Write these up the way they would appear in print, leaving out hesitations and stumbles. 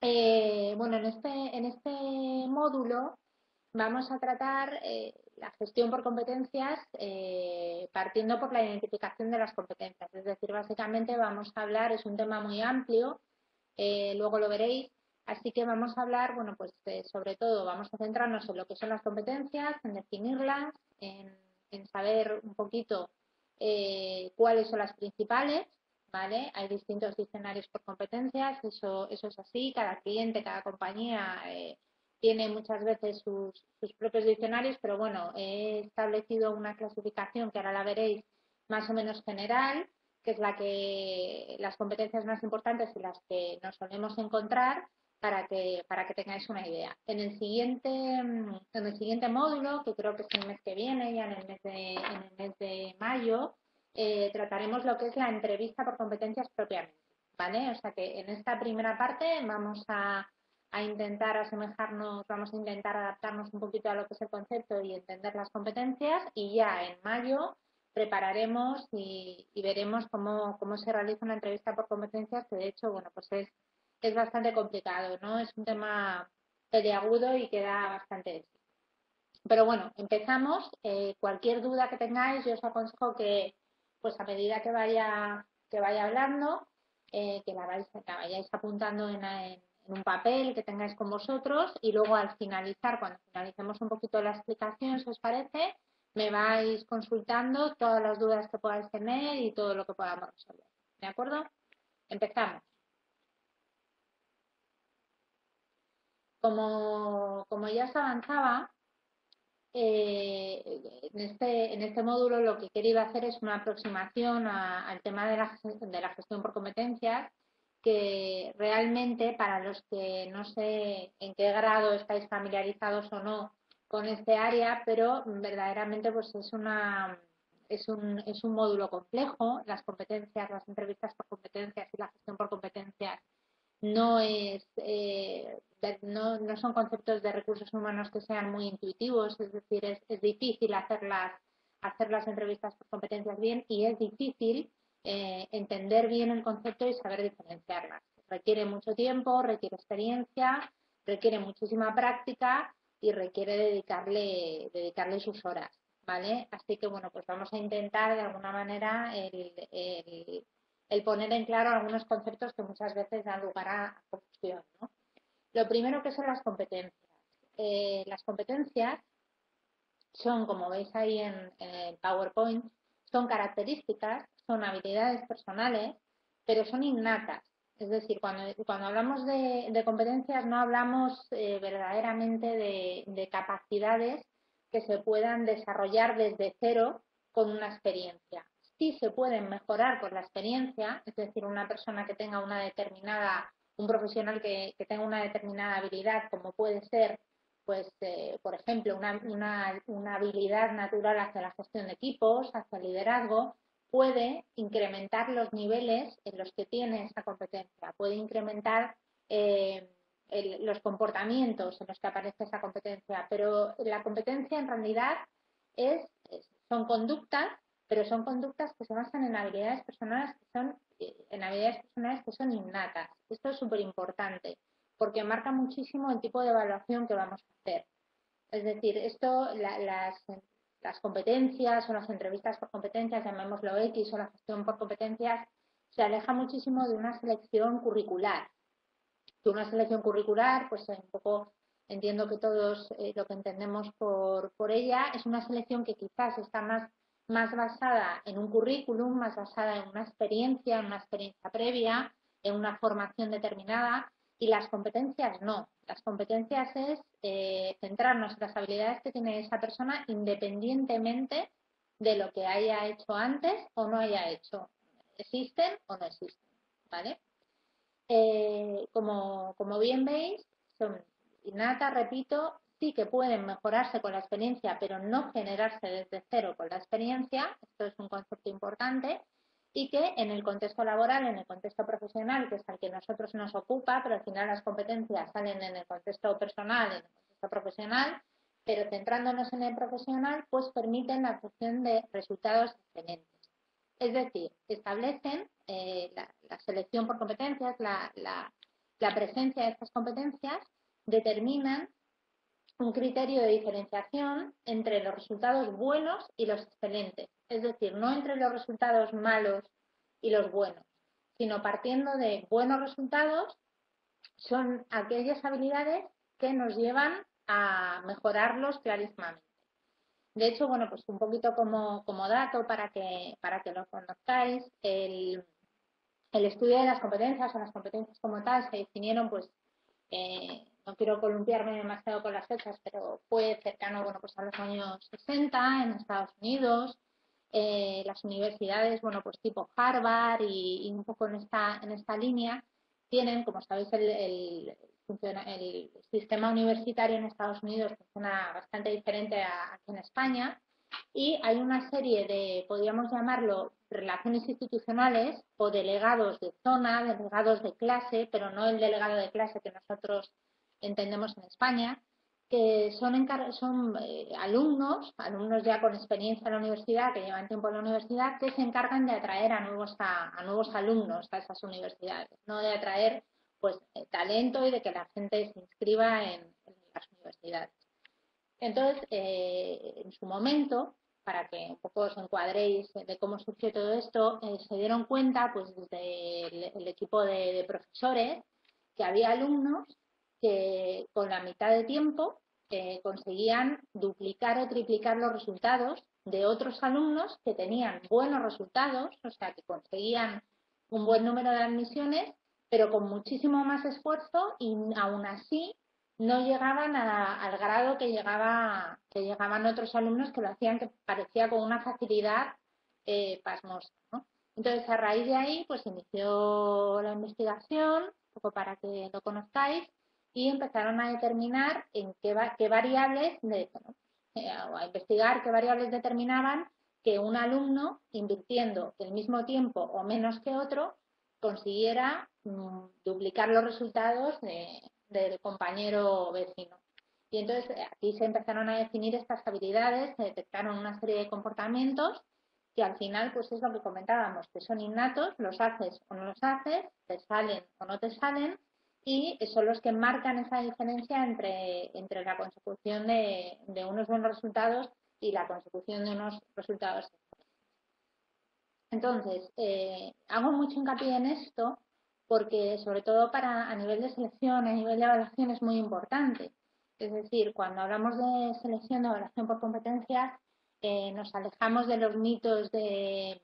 Bueno, en este módulo vamos a tratar la gestión por competencias partiendo por la identificación de las competencias. Es decir, básicamente vamos a hablar, es un tema muy amplio, luego lo veréis, así que vamos a hablar, bueno, pues sobre todo vamos a centrarnos en lo que son las competencias, en definirlas, en saber un poquito cuáles son las principales. ¿Vale? Hay distintos diccionarios por competencias, eso es así, cada cliente, cada compañía tiene muchas veces sus propios diccionarios, pero bueno, he establecido una clasificación que ahora la veréis más o menos general, que es las competencias más importantes y las que nos solemos encontrar para que tengáis una idea. En el siguiente módulo, que creo que es el mes que viene, ya en el mes de mayo, trataremos lo que es la entrevista por competencias propiamente, ¿vale? O sea que en esta primera parte a intentar asemejarnos, vamos a intentar adaptarnos un poquito a lo que es el concepto y entender las competencias y ya en mayo prepararemos y veremos cómo se realiza una entrevista por competencias, que de hecho, bueno, pues es bastante complicado, ¿no? Es un tema peliagudo y que da bastante de sí. Pero bueno, empezamos. Cualquier duda que tengáis, yo os aconsejo que, pues a medida que vaya hablando, la vayáis apuntando en un papel que tengáis con vosotros y luego al finalizar, cuando finalicemos un poquito la explicación, si os parece, me vais consultando todas las dudas que podáis tener y todo lo que podamos resolver. ¿De acuerdo? Empezamos. Como ya os avanzaba, en este módulo lo que he querido hacer es una aproximación al tema de la gestión por competencias, que realmente para los que no sé en qué grado estáis familiarizados o no con este área, pero verdaderamente pues es un módulo complejo, las competencias, las entrevistas por competencias y la gestión por competencias no es no son conceptos de recursos humanos que sean muy intuitivos, es decir, es difícil hacer las entrevistas por competencias bien y es difícil entender bien el concepto y saber diferenciarlas. Requiere mucho tiempo, requiere experiencia, requiere muchísima práctica y requiere dedicarle sus horas, ¿vale? Así que, bueno, pues vamos a intentar de alguna manera el poner en claro algunos conceptos que muchas veces dan lugar a confusión, ¿no? Lo primero que son las competencias. Las competencias son, como veis ahí en PowerPoint, son características, son habilidades personales, pero son innatas. Es decir, cuando hablamos de competencias no hablamos verdaderamente de capacidades que se puedan desarrollar desde cero con una experiencia. Sí se pueden mejorar con la experiencia, es decir, una persona que tenga un profesional que tenga una determinada habilidad, como puede ser pues, por ejemplo, una habilidad natural hacia la gestión de equipos, hacia el liderazgo, puede incrementar los niveles en los que tiene esa competencia, puede incrementar los comportamientos en los que aparece esa competencia, pero la competencia en realidad son conductas, pero son conductas que se basan en habilidades personales que son innatas. Esto es súper importante porque marca muchísimo el tipo de evaluación que vamos a hacer. Es decir, las competencias o las entrevistas por competencias, llamémoslo X, o la gestión por competencias, se aleja muchísimo de una selección curricular. De una selección curricular, pues un poco entiendo que todos lo que entendemos por ella, es una selección que quizás está más basada en un currículum, más basada en una experiencia previa, en una formación determinada, y las competencias no. Las competencias es centrarnos en las habilidades que tiene esa persona independientemente de lo que haya hecho antes o no haya hecho. ¿Existen o no existen? ¿Vale? Como bien veis, son innatas, repito, sí que pueden mejorarse con la experiencia, pero no generarse desde cero con la experiencia. Esto es un concepto importante y que en el contexto laboral, en el contexto profesional, que es al que nosotros nos ocupa, pero al final las competencias salen en el contexto personal, en el contexto profesional, pero centrándonos en el profesional, pues permiten la obtención de resultados excelentes. Es decir, establecen la selección por competencias, la presencia de estas competencias determinan un criterio de diferenciación entre los resultados buenos y los excelentes. Es decir, no entre los resultados malos y los buenos, sino partiendo de buenos resultados, son aquellas habilidades que nos llevan a mejorarlos clarísimamente. De hecho, bueno, pues un poquito como dato para que lo conozcáis, el estudio de las competencias o las competencias como tal se definieron, pues, no quiero columpiarme demasiado con las fechas, pero fue cercano, bueno, pues a los años 60 en Estados Unidos. Las universidades, bueno, pues tipo Harvard y un poco en esta línea, tienen, como sabéis, el sistema universitario en Estados Unidos funciona bastante diferente aquí en España, y hay una serie de, podríamos llamarlo, relaciones institucionales o delegados de zona, delegados de clase, pero no el delegado de clase que nosotros entendemos en España, que son alumnos ya con experiencia en la universidad, que llevan tiempo en la universidad, que se encargan de atraer a nuevos alumnos a esas universidades, no de atraer pues talento y de que la gente se inscriba en las universidades. Entonces, en su momento, para que un poco os encuadréis de cómo surgió todo esto, se dieron cuenta, pues desde el equipo de profesores, que había alumnos que con la mitad de tiempo conseguían duplicar o triplicar los resultados de otros alumnos que tenían buenos resultados, o sea, que conseguían un buen número de admisiones, pero con muchísimo más esfuerzo, y aún así no llegaban al grado que llegaban otros alumnos que lo hacían, que parecía con una facilidad pasmosa, ¿no? Entonces, a raíz de ahí, pues inició la investigación, un poco para que lo conozcáis, y empezaron a determinar en qué variables, o a investigar qué variables determinaban que un alumno, invirtiendo el mismo tiempo o menos que otro, consiguiera duplicar los resultados del compañero vecino. Y entonces aquí se empezaron a definir estas habilidades, se detectaron una serie de comportamientos que al final pues es lo que comentábamos, que son innatos, los haces o no los haces, te salen o no te salen, y son los que marcan esa diferencia entre la consecución de unos buenos resultados y la consecución de unos resultados. Entonces, hago mucho hincapié en esto porque, sobre todo a nivel de selección, a nivel de evaluación, es muy importante. Es decir, cuando hablamos de selección, de evaluación por competencias, nos alejamos de los mitos de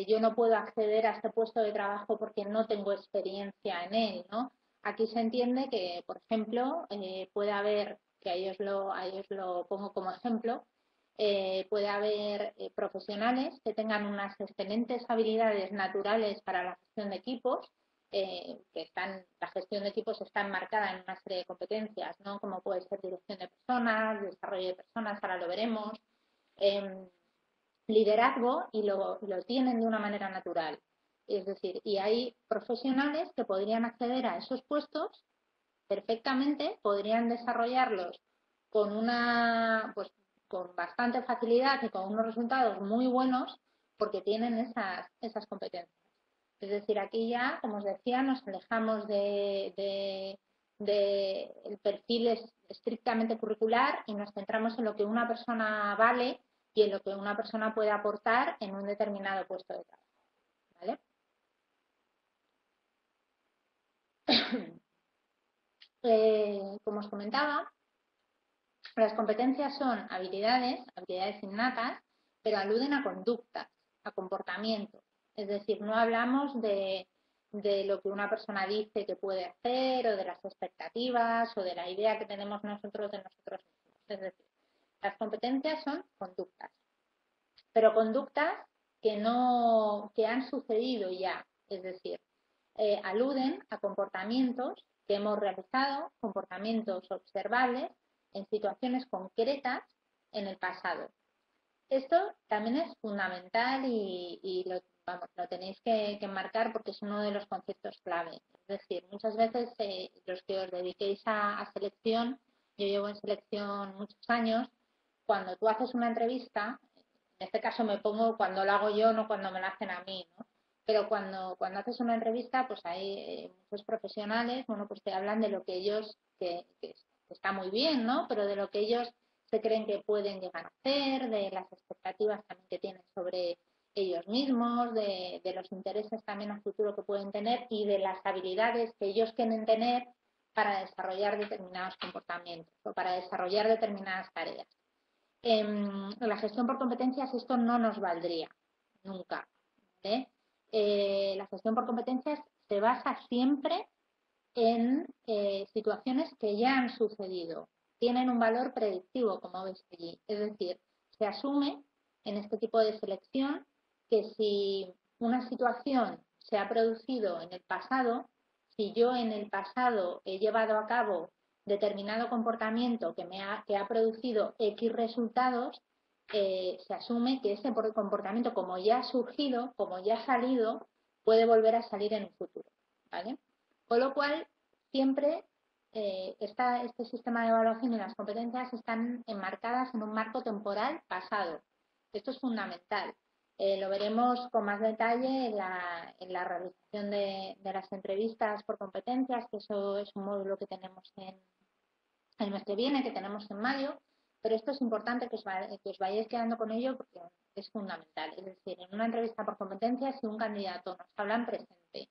yo no puedo acceder a este puesto de trabajo porque no tengo experiencia en él, ¿no? Aquí se entiende que, por ejemplo, puede haber, que a ellos lo pongo como ejemplo, puede haber profesionales que tengan unas excelentes habilidades naturales para la gestión de equipos, la gestión de equipos está enmarcada en una serie de competencias, ¿no? Como puede ser dirección de personas, desarrollo de personas, ahora lo veremos, liderazgo, y lo tienen de una manera natural. Es decir, y hay profesionales que podrían acceder a esos puestos perfectamente, podrían desarrollarlos con con bastante facilidad y con unos resultados muy buenos porque tienen esas competencias. Es decir, aquí ya, como os decía, nos alejamos del perfil estrictamente curricular y nos centramos en lo que una persona vale y en lo que una persona puede aportar en un determinado puesto de trabajo. ¿Vale? Como os comentaba, las competencias son habilidades innatas, pero aluden a conductas, a comportamientos. Es decir, no hablamos de lo que una persona dice que puede hacer, o de las expectativas, o de la idea que tenemos nosotros de nosotros mismos. Es decir, las competencias son conductas, pero conductas que han sucedido ya. Es decir, aluden a comportamientos que hemos realizado, comportamientos observables en situaciones concretas en el pasado. Esto también es fundamental y lo tenéis que enmarcar porque es uno de los conceptos clave. Es decir, muchas veces los que os dediquéis a selección, yo llevo en selección muchos años, cuando tú haces una entrevista, en este caso me pongo cuando lo hago yo, no cuando me la hacen a mí, ¿no? Pero cuando haces una entrevista, pues hay muchos profesionales, bueno, pues te hablan de lo que ellos, que está muy bien, ¿no? Pero de lo que ellos se creen que pueden llegar a hacer, de las expectativas también que tienen sobre ellos mismos, de los intereses también a futuro que pueden tener y de las habilidades que ellos quieren tener para desarrollar determinados comportamientos o para desarrollar determinadas tareas. En la gestión por competencias esto no nos valdría nunca, ¿vale? La gestión por competencias se basa siempre en situaciones que ya han sucedido, tienen un valor predictivo, como veis allí. Es decir, se asume en este tipo de selección que si una situación se ha producido en el pasado, si yo en el pasado he llevado a cabo determinado comportamiento que ha producido X resultados, se asume que ese comportamiento, como ya ha surgido, como ya ha salido, puede volver a salir en un futuro, ¿vale? Con lo cual, siempre este sistema de evaluación y las competencias están enmarcadas en un marco temporal pasado. Esto es fundamental. Lo veremos con más detalle en la realización de las entrevistas por competencias, que eso es un módulo que tenemos el mes que viene, que tenemos en mayo, pero esto es importante que os vayáis quedando con ello porque es fundamental. Es decir, en una entrevista por competencias, si un candidato nos habla en presente,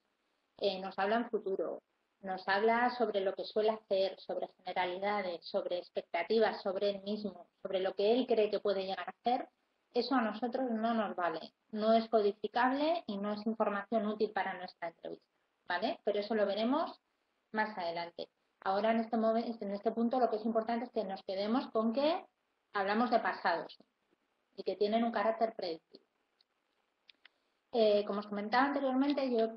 nos habla en futuro, nos habla sobre lo que suele hacer, sobre generalidades, sobre expectativas, sobre él mismo, sobre lo que él cree que puede llegar a hacer, eso a nosotros no nos vale, no es codificable y no es información útil para nuestra entrevista, ¿vale? Pero eso lo veremos más adelante. Ahora en este punto lo que es importante es que nos quedemos con que hablamos de pasados y que tienen un carácter predictivo. Como os comentaba anteriormente, yo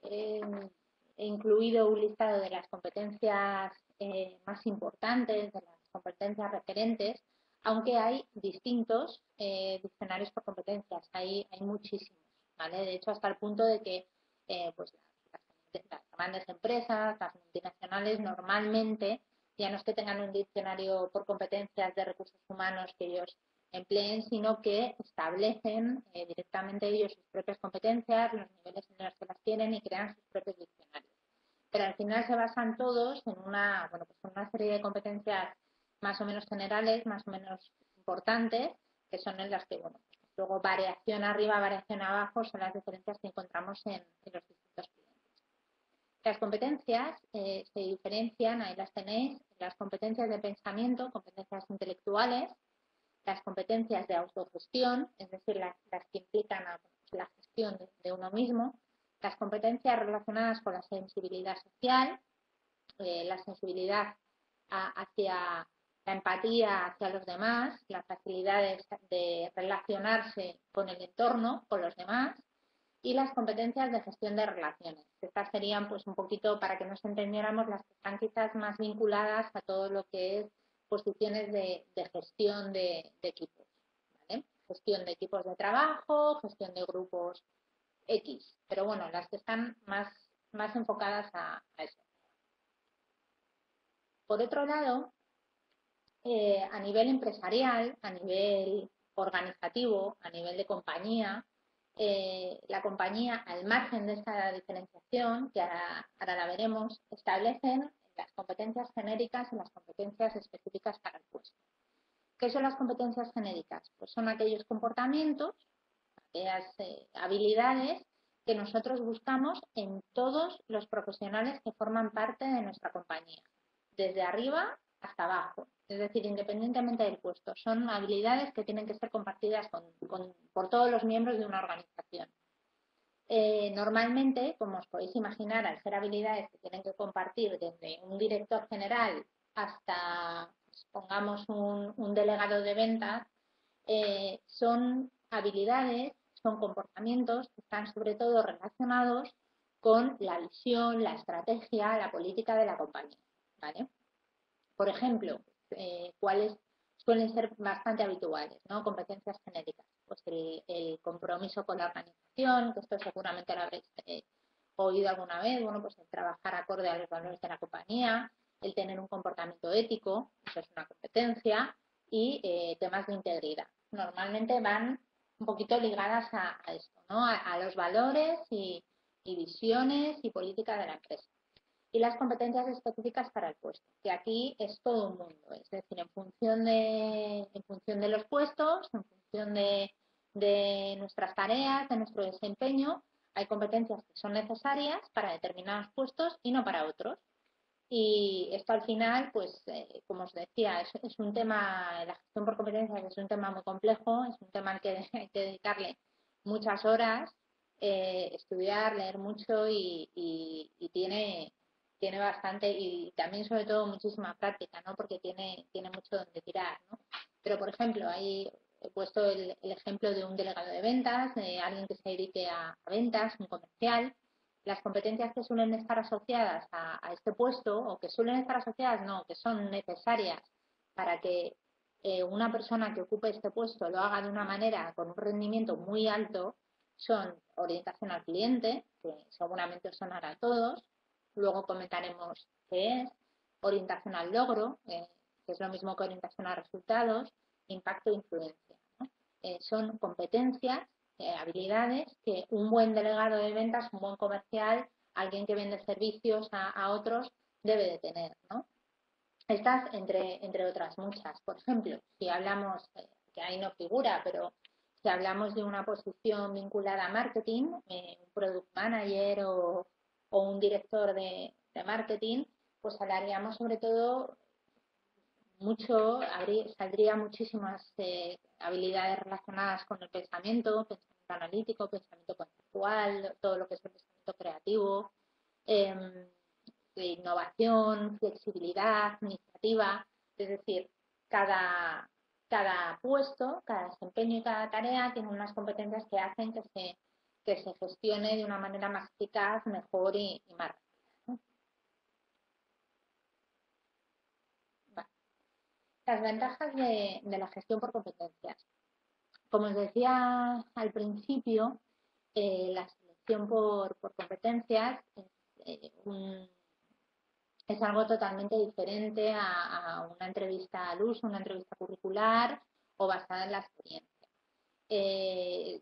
he incluido un listado de las competencias más importantes, de las competencias referentes, aunque hay distintos diccionarios por competencias, hay muchísimos, ¿vale? De hecho, hasta el punto de que pues las grandes empresas, las multinacionales, normalmente ya no es que tengan un diccionario por competencias de recursos humanos que ellos empleen, sino que establecen directamente ellos sus propias competencias, los niveles en los que las tienen y crean sus propios diccionarios. Pero al final se basan todos en una serie de competencias más o menos generales, más o menos importantes, que son en las que, luego variación arriba, variación abajo son las diferencias que encontramos en los distintos clientes. Las competencias se diferencian, ahí las tenéis, las competencias de pensamiento, competencias intelectuales, las competencias de autogestión, es decir, las que implican la gestión de uno mismo, las competencias relacionadas con la sensibilidad social, la sensibilidad hacia la empatía hacia los demás, las facilidades de relacionarse con el entorno, con los demás, y las competencias de gestión de relaciones. Estas serían, pues, un poquito, para que nos entendiéramos, las que están quizás más vinculadas a todo lo que es posiciones de gestión de equipos, ¿vale? Gestión de equipos de trabajo, gestión de grupos X, pero bueno, las que están más enfocadas a eso. Por otro lado, a nivel empresarial, a nivel organizativo, a nivel de compañía, la compañía, al margen de esta diferenciación, que ahora la veremos, establecen las competencias genéricas y las competencias específicas para el puesto. ¿Qué son las competencias genéricas? Pues son aquellos comportamientos, aquellas habilidades que nosotros buscamos en todos los profesionales que forman parte de nuestra compañía, desde arriba hasta abajo. Es decir, independientemente del puesto, son habilidades que tienen que ser compartidas por todos los miembros de una organización. Normalmente, como os podéis imaginar, al ser habilidades que tienen que compartir desde un director general hasta, pongamos, un delegado de ventas, son habilidades, son comportamientos que están sobre todo relacionados con la visión, la estrategia, la política de la compañía, ¿vale? Por ejemplo, ¿cuáles suelen ser bastante habituales, ¿no? Competencias genéricas. Pues el compromiso con la organización, que esto seguramente lo habréis oído alguna vez, pues el trabajar acorde a los valores de la compañía, el tener un comportamiento ético, eso es una competencia, y temas de integridad. Normalmente van un poquito ligadas a esto, ¿no? A los valores y visiones y políticas de la empresa. Y las competencias específicas para el puesto, que aquí es todo un mundo, es decir, en función de los puestos, en función de nuestras tareas, de nuestro desempeño, hay competencias que son necesarias para determinados puestos y no para otros. Y esto al final, pues, como os decía, es un tema, la gestión por competencias es un tema muy complejo, es un tema al que hay que dedicarle muchas horas, estudiar, leer mucho y tiene bastante y también sobre todo muchísima práctica, ¿no? Porque tiene mucho donde tirar, ¿no? Pero, por ejemplo, ahí he puesto el ejemplo de un delegado de ventas, de alguien que se dedique a ventas, un comercial. Las competencias que suelen estar asociadas a este puesto, o que suelen estar asociadas, no, que son necesarias para que una persona que ocupe este puesto lo haga de una manera con un rendimiento muy alto, son orientación al cliente, que seguramente os sonará a todos, luego comentaremos qué es, orientación al logro, que es lo mismo que orientación a resultados, impacto e influencia, ¿no? Son competencias, habilidades que un buen delegado de ventas, un buen comercial, alguien que vende servicios a otros, debe de tener, ¿no? Estas entre otras muchas. Por ejemplo, si hablamos, que ahí no figura, pero si hablamos de una posición vinculada a marketing, un product manager o un director de marketing, pues hablaríamos sobre todo saldría muchísimas habilidades relacionadas con el pensamiento analítico, pensamiento conceptual, todo lo que es el pensamiento creativo, eh, de innovación, flexibilidad, iniciativa, es decir, cada, cada puesto, cada desempeño y cada tarea tiene unas competencias que hacen que se gestione de una manera más eficaz, mejor y más rápida, ¿no? Vale. Las ventajas de la gestión por competencias. Como os decía al principio, la selección por competencias es algo totalmente diferente a una entrevista al uso, una entrevista curricular o basada en la experiencia. Eh,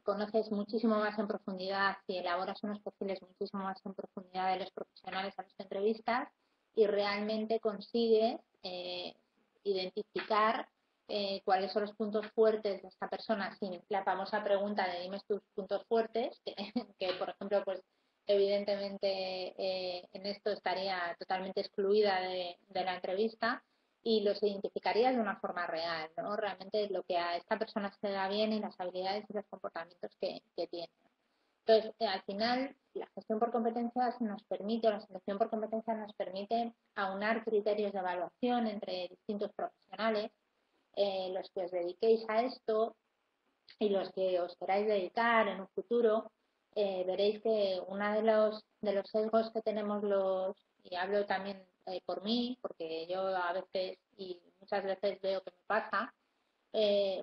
Conoces muchísimo más en profundidad y elaboras unos perfiles muchísimo más en profundidad de los profesionales a los que entrevistas y realmente consigues identificar cuáles son los puntos fuertes de esta persona sin la famosa pregunta de dime tus puntos fuertes, que por ejemplo, pues evidentemente en esto estaría totalmente excluida de la entrevista y los identificarías de una forma real, ¿no? Realmente lo que a esta persona se le da bien y las habilidades y los comportamientos que tiene. Entonces, al final, la gestión por competencias nos permite, o la selección por competencias nos permite aunar criterios de evaluación entre distintos profesionales, los que os dediquéis a esto y los que os queráis dedicar en un futuro, veréis que uno de los sesgos que tenemos y hablo también por mí, porque yo a veces y muchas veces veo que me pasa,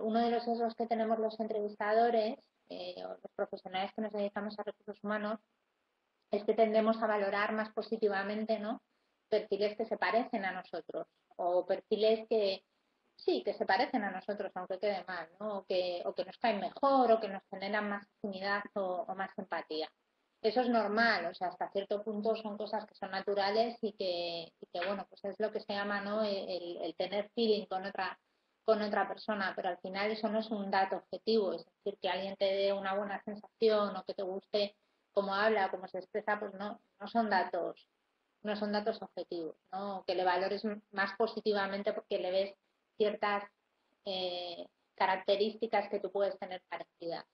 uno de los sesgos que tenemos los entrevistadores o los profesionales que nos dedicamos a recursos humanos es que tendemos a valorar más positivamente, ¿no? Perfiles que se parecen a nosotros o perfiles que sí, que se parecen a nosotros, aunque quede mal, ¿no? O que nos caen mejor o que nos generan más afinidad o más empatía. Eso es normal, o sea, hasta cierto punto son cosas que son naturales bueno, pues es lo que se llama, ¿no? El tener feeling con otra persona, pero al final eso no es un dato objetivo, es decir, que alguien te dé una buena sensación o que te guste cómo habla, cómo se expresa, pues no son datos objetivos, ¿no? Que le valores más positivamente porque le ves ciertas características que tú puedes tener parecidas.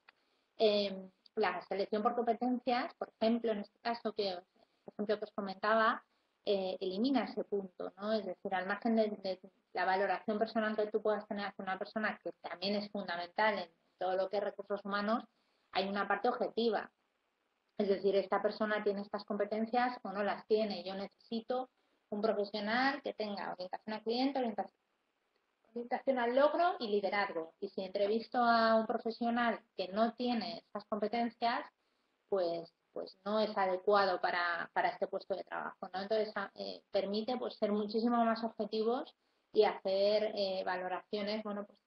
La selección por competencias, por ejemplo, en este caso ejemplo que os comentaba, elimina ese punto, ¿no? Es decir, al margen de la valoración personal que tú puedas tener hacia una persona, que también es fundamental en todo lo que es recursos humanos, hay una parte objetiva. Es decir, esta persona tiene estas competencias o no las tiene. Yo necesito un profesional que tenga orientación al cliente, orientación al logro y liderazgo. Y si entrevisto a un profesional que no tiene estas competencias, pues no es adecuado para este puesto de trabajo, ¿no? Entonces, permite pues ser muchísimo más objetivos y hacer valoraciones, bueno, pues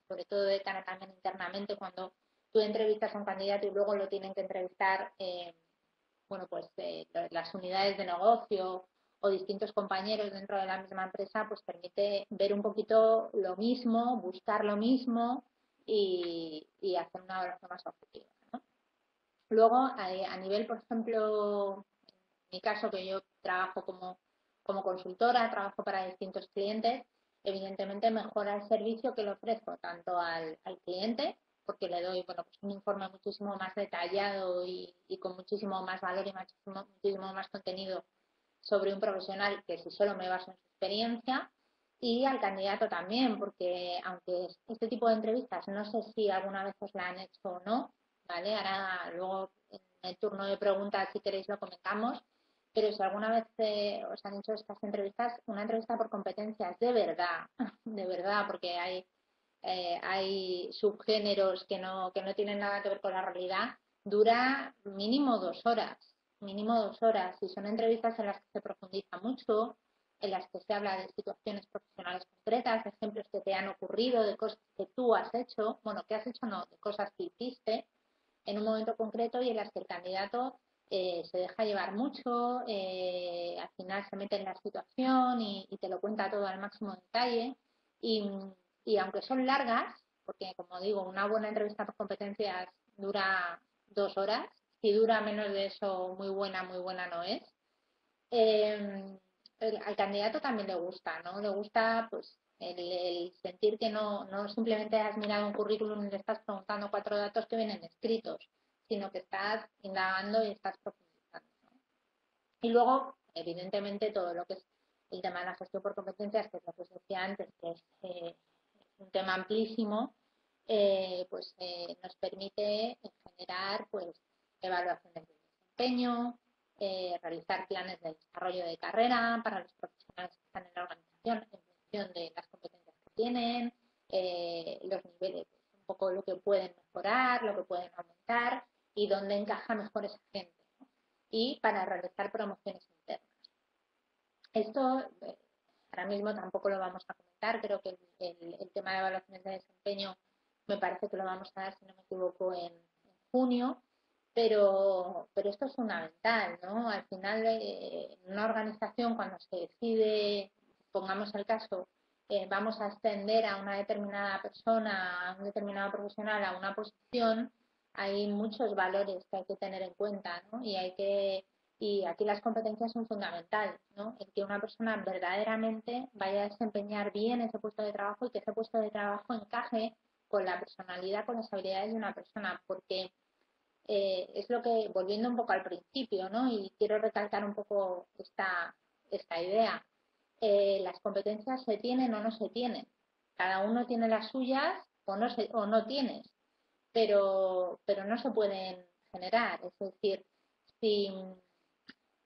sobre todo de cara también internamente, cuando tú entrevistas a un candidato y luego lo tienen que entrevistar las unidades de negocio o distintos compañeros dentro de la misma empresa, pues permite ver un poquito lo mismo, buscar lo mismo y hacer una evaluación más objetiva, ¿no? Luego, a nivel, por ejemplo, en mi caso, que yo trabajo como consultora, trabajo para distintos clientes, evidentemente mejora el servicio que le ofrezco tanto al cliente, porque le doy pues un informe muchísimo más detallado y con muchísimo más valor y muchísimo más contenido sobre un profesional que si solo me baso en su experiencia, y al candidato también, porque aunque este tipo de entrevistas no sé si alguna vez os la han hecho o no, ¿vale? Ahora luego en el turno de preguntas, si queréis, lo comentamos, pero si alguna vez os han hecho estas entrevistas, una entrevista por competencias de verdad, de verdad, porque hay subgéneros que no tienen nada que ver con la realidad, dura mínimo 2 horas, y son entrevistas en las que se profundiza mucho, en las que se habla de situaciones profesionales concretas, de ejemplos que te han ocurrido, de cosas que tú has hecho, bueno, que has hecho no, de cosas que hiciste en un momento concreto y en las que el candidato se deja llevar mucho, al final se mete en la situación y te lo cuenta todo al máximo detalle. Y aunque son largas, porque como digo, una buena entrevista por competencias dura 2 horas, si dura menos de eso, muy buena no es. Al candidato también le gusta, ¿no? Le gusta pues el sentir que no simplemente has mirado un currículum y le estás preguntando 4 datos que vienen escritos, sino que estás indagando y estás profundizando, ¿no? Y luego, evidentemente, todo lo que es el tema de la gestión por competencias, que es lo que os decía antes, que es un tema amplísimo, nos permite generar pues evaluaciones de desempeño, realizar planes de desarrollo de carrera para los profesionales que están en la organización en función de las competencias que tienen, los niveles, un poco lo que pueden mejorar, lo que pueden aumentar y dónde encaja mejor esa gente, ¿no? Y para realizar promociones internas. Esto ahora mismo tampoco lo vamos a comentar, creo que el tema de evaluaciones de desempeño me parece que lo vamos a dar, si no me equivoco, en junio, pero esto es fundamental, ¿no? Al final, en una organización, cuando se decide, pongamos el caso, vamos a ascender a una determinada persona, a un determinado profesional, a una posición, hay muchos valores que hay que tener en cuenta, ¿no? Y aquí las competencias son fundamentales, ¿no? El que una persona verdaderamente vaya a desempeñar bien ese puesto de trabajo y que ese puesto de trabajo encaje con la personalidad, con las habilidades de una persona, porque es lo que, volviendo un poco al principio, ¿no? Y quiero recalcar un poco esta idea. Las competencias se tienen o no se tienen. Cada uno tiene las suyas o no tienes, pero no se pueden generar. Es decir, si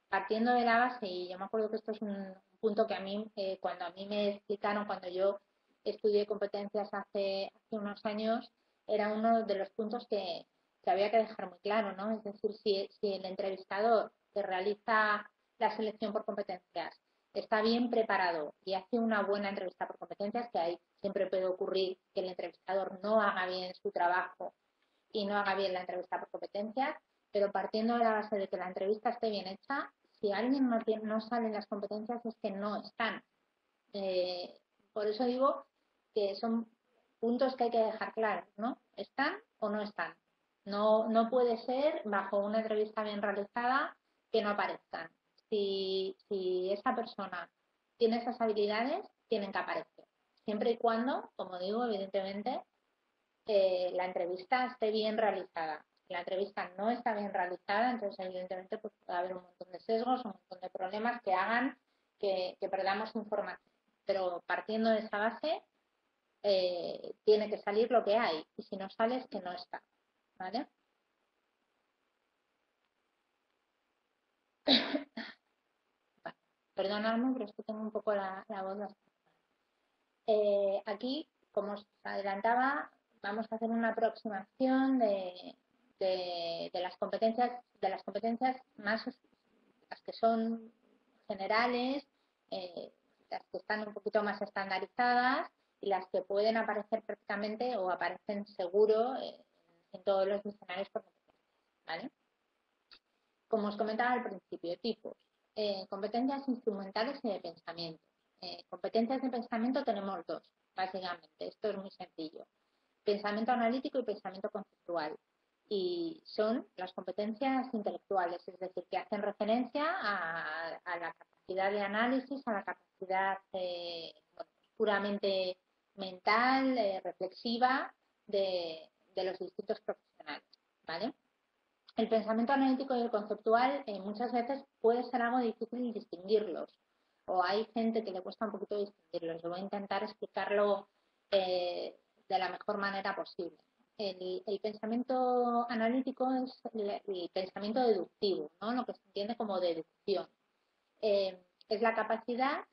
partiendo de la base, y yo me acuerdo que esto es un punto que a mí, cuando a mí me explicaron, cuando yo estudié competencias hace unos años, era uno de los puntos que había que dejar muy claro, ¿no? Es decir, si el entrevistador que realiza la selección por competencias está bien preparado y hace una buena entrevista por competencias, que ahí siempre puede ocurrir que el entrevistador no haga bien su trabajo y no haga bien la entrevista por competencias, pero partiendo de la base de que la entrevista esté bien hecha, si alguien no sale en las competencias es que no están. Eh, por eso digo que son puntos que hay que dejar claros, ¿no? ¿Están o no están? No puede ser bajo una entrevista bien realizada que no aparezcan. Si esa persona tiene esas habilidades, tienen que aparecer. Siempre y cuando, como digo, evidentemente, la entrevista esté bien realizada. Si la entrevista no está bien realizada, entonces evidentemente pues, puede haber un montón de sesgos, un montón de problemas que hagan que perdamos información. Pero partiendo de esa base, tiene que salir lo que hay. Y si no sale, es que no está. ¿Vale? Vale. Perdonadme, pero es que tengo un poco la voz bastante. Aquí, como os adelantaba, vamos a hacer una aproximación de las competencias más, las que son generales, las que están un poquito más estandarizadas y las que pueden aparecer prácticamente o aparecen seguro en todos los diccionarios por competencias, ¿vale? Como os comentaba al principio, tipos. Competencias instrumentales y de pensamiento. Competencias de pensamiento tenemos dos, básicamente. Esto es muy sencillo. Pensamiento analítico y pensamiento conceptual. Y son las competencias intelectuales, es decir, que hacen referencia a la capacidad de análisis, a la capacidad puramente mental, reflexiva de los distintos profesionales, ¿vale? El pensamiento analítico y el conceptual muchas veces puede ser algo difícil distinguirlos, o hay gente que le cuesta un poquito distinguirlos. Yo voy a intentar explicarlo de la mejor manera posible. El pensamiento analítico es el pensamiento deductivo, ¿no? Lo que se entiende como deducción. Es la capacidad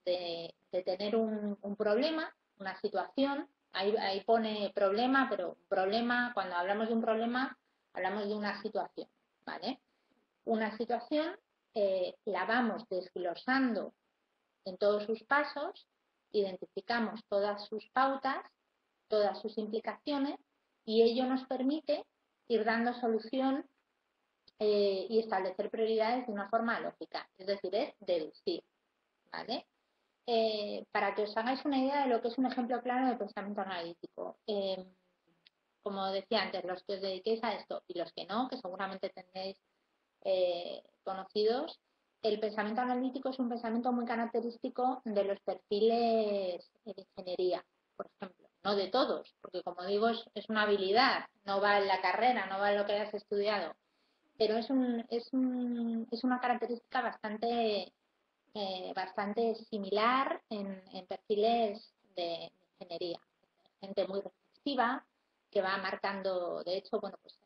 de tener un problema, una situación. Ahí pone problema, pero problema, cuando hablamos de un problema, hablamos de una situación, ¿vale? Una situación la vamos desglosando en todos sus pasos, identificamos todas sus pautas, todas sus implicaciones, y ello nos permite ir dando solución y establecer prioridades de una forma lógica, es decir, es deducir, ¿vale? Para que os hagáis una idea de lo que es un ejemplo claro de pensamiento analítico. Como decía antes, los que os dediquéis a esto y los que no, que seguramente tendréis conocidos, el pensamiento analítico es un pensamiento muy característico de los perfiles de ingeniería, por ejemplo. No de todos, porque como digo, es una habilidad, no va en la carrera, no va en lo que hayas estudiado, pero es una característica bastante similar en perfiles de ingeniería. Gente muy reflexiva que va marcando, de hecho, bueno, pues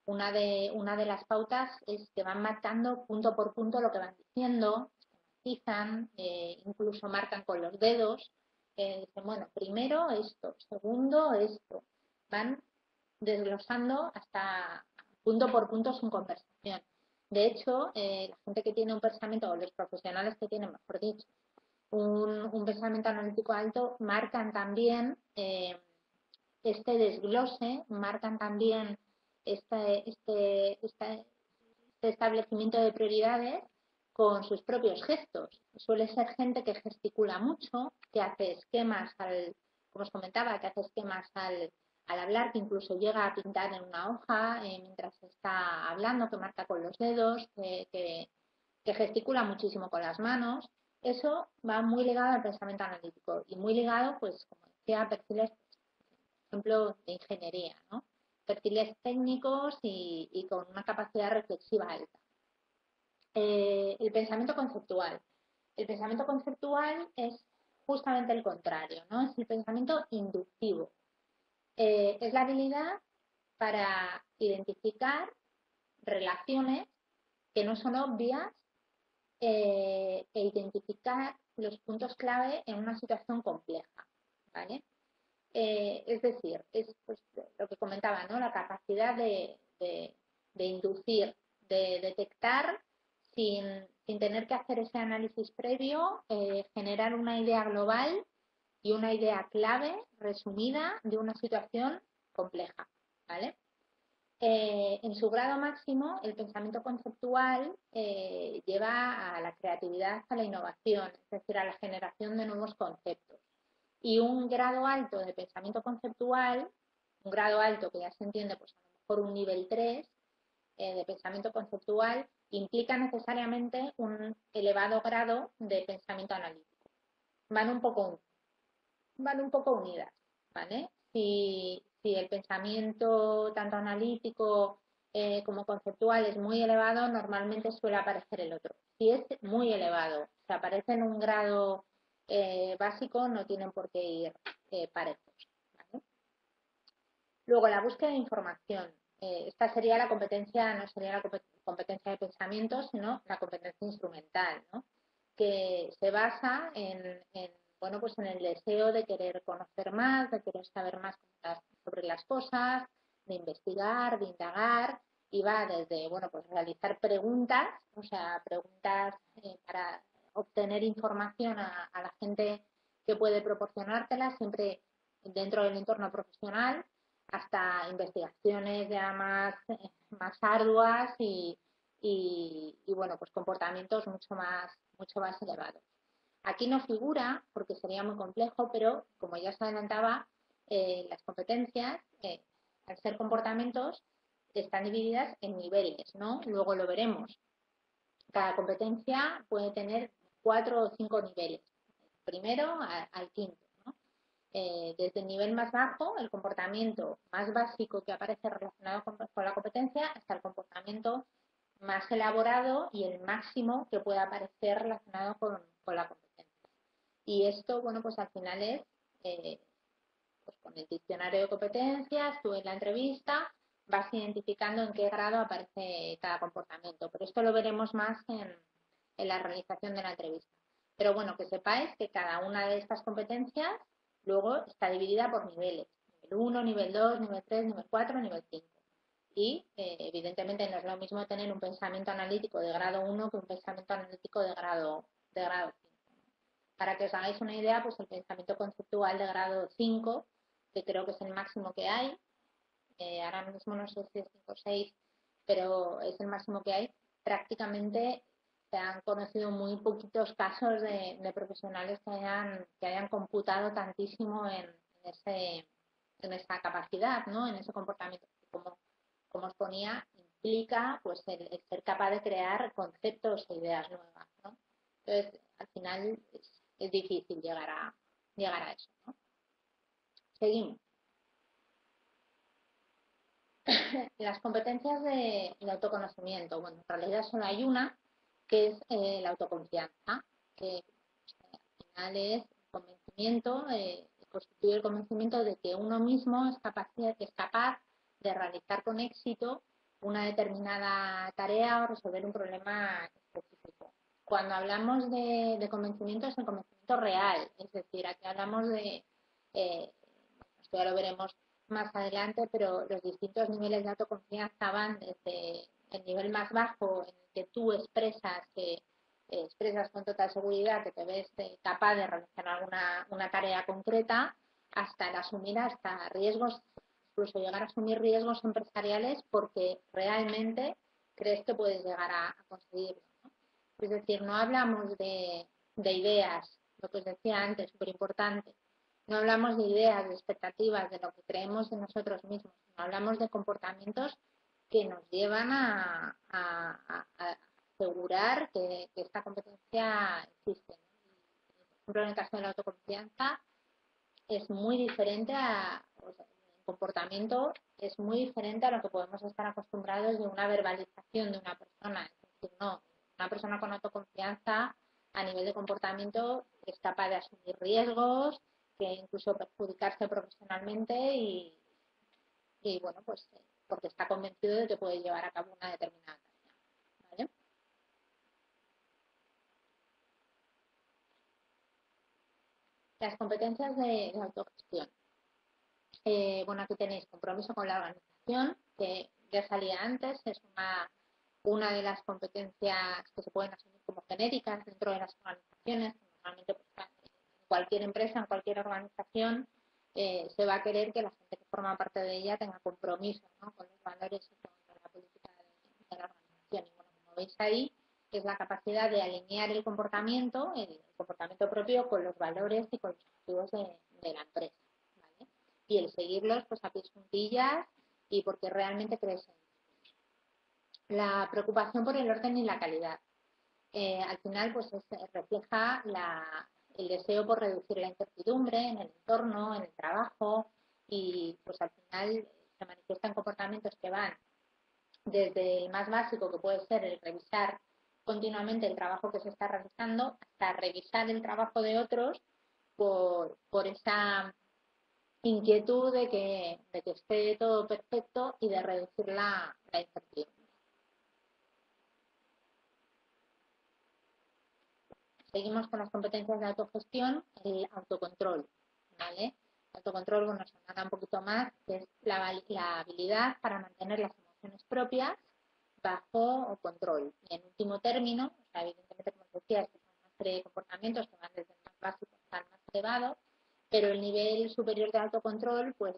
una de las pautas es que van marcando punto por punto lo que van diciendo, esquematizan, incluso marcan con los dedos, dicen, bueno, primero esto, segundo esto, van desglosando hasta punto por punto su conversación. De hecho, la gente que tiene un pensamiento, o los profesionales que tienen, mejor dicho, un pensamiento analítico alto, marcan también este desglose, marcan también este establecimiento de prioridades con sus propios gestos. Suele ser gente que gesticula mucho, que hace esquemas, como os comentaba, que hace esquemas al hablar, que incluso llega a pintar en una hoja mientras está hablando, que marca con los dedos, que gesticula muchísimo con las manos. Eso va muy ligado al pensamiento analítico y muy ligado, pues, como decía, a perfiles, por ejemplo, de ingeniería, ¿no? Perfiles técnicos y con una capacidad reflexiva alta. El pensamiento conceptual. El pensamiento conceptual es justamente el contrario, ¿no? Es el pensamiento inductivo. Es la habilidad para identificar relaciones que no son obvias e identificar los puntos clave en una situación compleja, ¿vale? Es decir, es pues, lo que comentaba, ¿no? La capacidad de inducir, de detectar sin tener que hacer ese análisis previo, generar una idea global y una idea clave, resumida, de una situación compleja, ¿vale? En su grado máximo, el pensamiento conceptual lleva a la creatividad, a la innovación, es decir, a la generación de nuevos conceptos. Y un grado alto de pensamiento conceptual, un grado alto que ya se entiende, pues a lo mejor un nivel 3 de pensamiento conceptual, implica necesariamente un elevado grado de pensamiento analítico. Van un poco unidas, ¿vale? Si el pensamiento tanto analítico como conceptual es muy elevado, normalmente suele aparecer el otro. Si es muy elevado, si aparece en un grado básico, no tienen por qué ir parejos, ¿vale? Luego, la búsqueda de información. Esta sería la competencia, no sería la competencia de pensamiento, sino la competencia instrumental, ¿no? Que se basa bueno, pues en el deseo de querer conocer más, de querer saber más sobre las cosas, de investigar, de indagar, y va desde, bueno, pues realizar preguntas, o sea, preguntas para obtener información a la gente que puede proporcionártelas siempre dentro del entorno profesional, hasta investigaciones ya más arduas y bueno, pues comportamientos mucho más elevados. Aquí no figura porque sería muy complejo, pero como ya se adelantaba, las competencias, al ser comportamientos, están divididas en niveles, ¿no? Luego lo veremos. Cada competencia puede tener 4 o 5 niveles, primero al quinto, ¿no? Desde el nivel más bajo, el comportamiento más básico que aparece relacionado con la competencia, hasta el comportamiento más elaborado y el máximo que pueda aparecer relacionado con la competencia. Y esto, bueno, pues al final es, pues con el diccionario de competencias, tú en la entrevista vas identificando en qué grado aparece cada comportamiento, pero esto lo veremos más en la realización de la entrevista. Pero bueno, que sepáis que cada una de estas competencias luego está dividida por niveles. Nivel 1, nivel 2, nivel 3, nivel 4, nivel 5. Y evidentemente no es lo mismo tener un pensamiento analítico de grado 1 que un pensamiento analítico de grado 5. Para que os hagáis una idea, pues el pensamiento conceptual de grado 5, que creo que es el máximo que hay, ahora mismo no sé si es 5 o 6, pero es el máximo que hay, prácticamente se han conocido muy poquitos casos de profesionales que hayan computado tantísimo en esa capacidad, ¿no? En ese comportamiento. Como os ponía, implica pues el ser capaz de crear conceptos e ideas nuevas, ¿no? Entonces, al final es difícil llegar a eso, ¿no? Seguimos. Las competencias de autoconocimiento. Bueno, en realidad solo hay una, que es la autoconfianza, que al final es el convencimiento, constituye el convencimiento de que uno mismo es capaz de realizar con éxito una determinada tarea o resolver un problema específico. Cuando hablamos de convencimiento es el convencimiento real, es decir, aquí hablamos esto ya lo veremos más adelante, pero los distintos niveles de autoconfianza van desde el nivel más bajo, en el que tú expresas con total seguridad que te ves capaz de realizar una tarea concreta, hasta el asumir hasta riesgos, incluso llegar a asumir riesgos empresariales porque realmente crees que puedes llegar a conseguirlo, ¿no? Es decir, no hablamos de ideas, lo que os decía antes, súper importante. No hablamos de ideas, de expectativas, de lo que creemos de nosotros mismos, no hablamos de comportamientos que nos llevan a asegurar que esta competencia existe, ¿no? Por ejemplo, en el caso de la autoconfianza es muy diferente o sea, el comportamiento es muy diferente a lo que podemos estar acostumbrados de una verbalización de una persona. Es decir, no, una persona con autoconfianza a nivel de comportamiento es capaz de asumir riesgos, que incluso perjudicarse profesionalmente y bueno, pues porque está convencido de que puede llevar a cabo una determinada tarea, ¿vale? Las competencias de autogestión. Bueno, aquí tenéis compromiso con la organización, que ya salía antes, es una de las competencias que se pueden asumir como genéricas dentro de las organizaciones. Normalmente, pues, en cualquier empresa, en cualquier organización, se va a querer que la gente que forma parte de ella tenga compromiso, ¿no?, con los valores y con la política de la organización. Y bueno, como veis ahí, es la capacidad de alinear el comportamiento propio con los valores y con los objetivos de la empresa, ¿vale? Y el seguirlos pues a pies juntillas y porque realmente crees en ellos. La preocupación por el orden y la calidad. Al final pues refleja el deseo por reducir la incertidumbre en el entorno, en el trabajo y pues al final se manifiestan comportamientos que van desde el más básico, que puede ser el revisar continuamente el trabajo que se está realizando, hasta revisar el trabajo de otros por esa inquietud de que esté todo perfecto y de reducir la incertidumbre. Seguimos con las competencias de autogestión, el autocontrol, ¿vale? El autocontrol, bueno, nos habla un poquito más, que es la habilidad para mantener las emociones propias bajo control. Y en último término, o sea, evidentemente, como os decía, estos son una serie de comportamientos que van desde el más básico hasta el más elevado, pero el nivel superior de autocontrol pues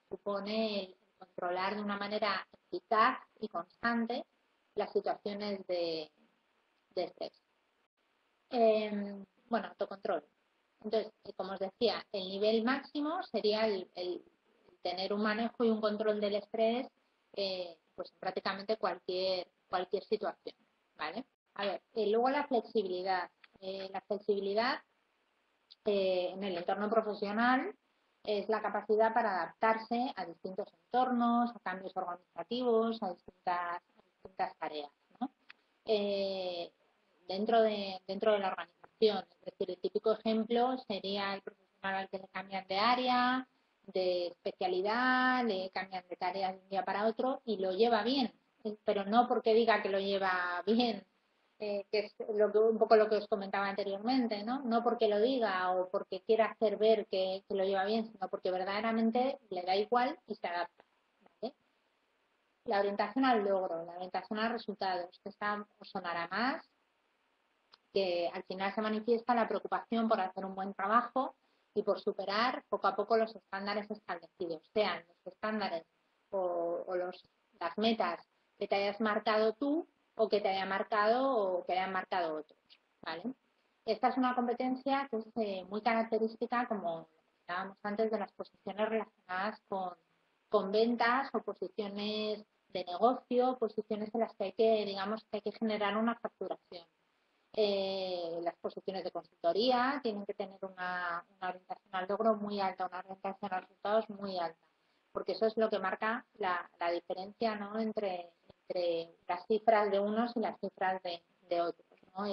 supone el controlar de una manera eficaz y constante las situaciones de estrés. Bueno, autocontrol. Entonces, como os decía, el nivel máximo sería el tener un manejo y un control del estrés pues prácticamente cualquier situación, ¿vale? A ver, luego la flexibilidad. La flexibilidad en el entorno profesional es la capacidad para adaptarse a distintos entornos, a cambios organizativos, a distintas tareas, ¿no? Dentro de la organización. Es decir, el típico ejemplo sería el profesional al que le cambian de área, de especialidad, le cambian de tareas de un día para otro y lo lleva bien, pero no porque diga que lo lleva bien, que es un poco lo que os comentaba anteriormente, ¿no? No porque lo diga o porque quiera hacer ver que lo lleva bien, sino porque verdaderamente le da igual y se adapta, ¿vale? La orientación al logro, la orientación a resultados, esta os sonará más, que al final se manifiesta la preocupación por hacer un buen trabajo y por superar poco a poco los estándares establecidos, sean los estándares o las metas que te hayas marcado tú o que te hayan marcado otros, ¿vale? Esta es una competencia que es muy característica, como hablábamos antes, de las posiciones relacionadas con ventas o posiciones de negocio, posiciones en las que hay que generar una facturación. Las posiciones de consultoría tienen que tener una orientación al logro muy alta, una orientación a resultados muy alta, porque eso es lo que marca la diferencia, ¿no? entre las cifras de unos y las cifras de otros, ¿no?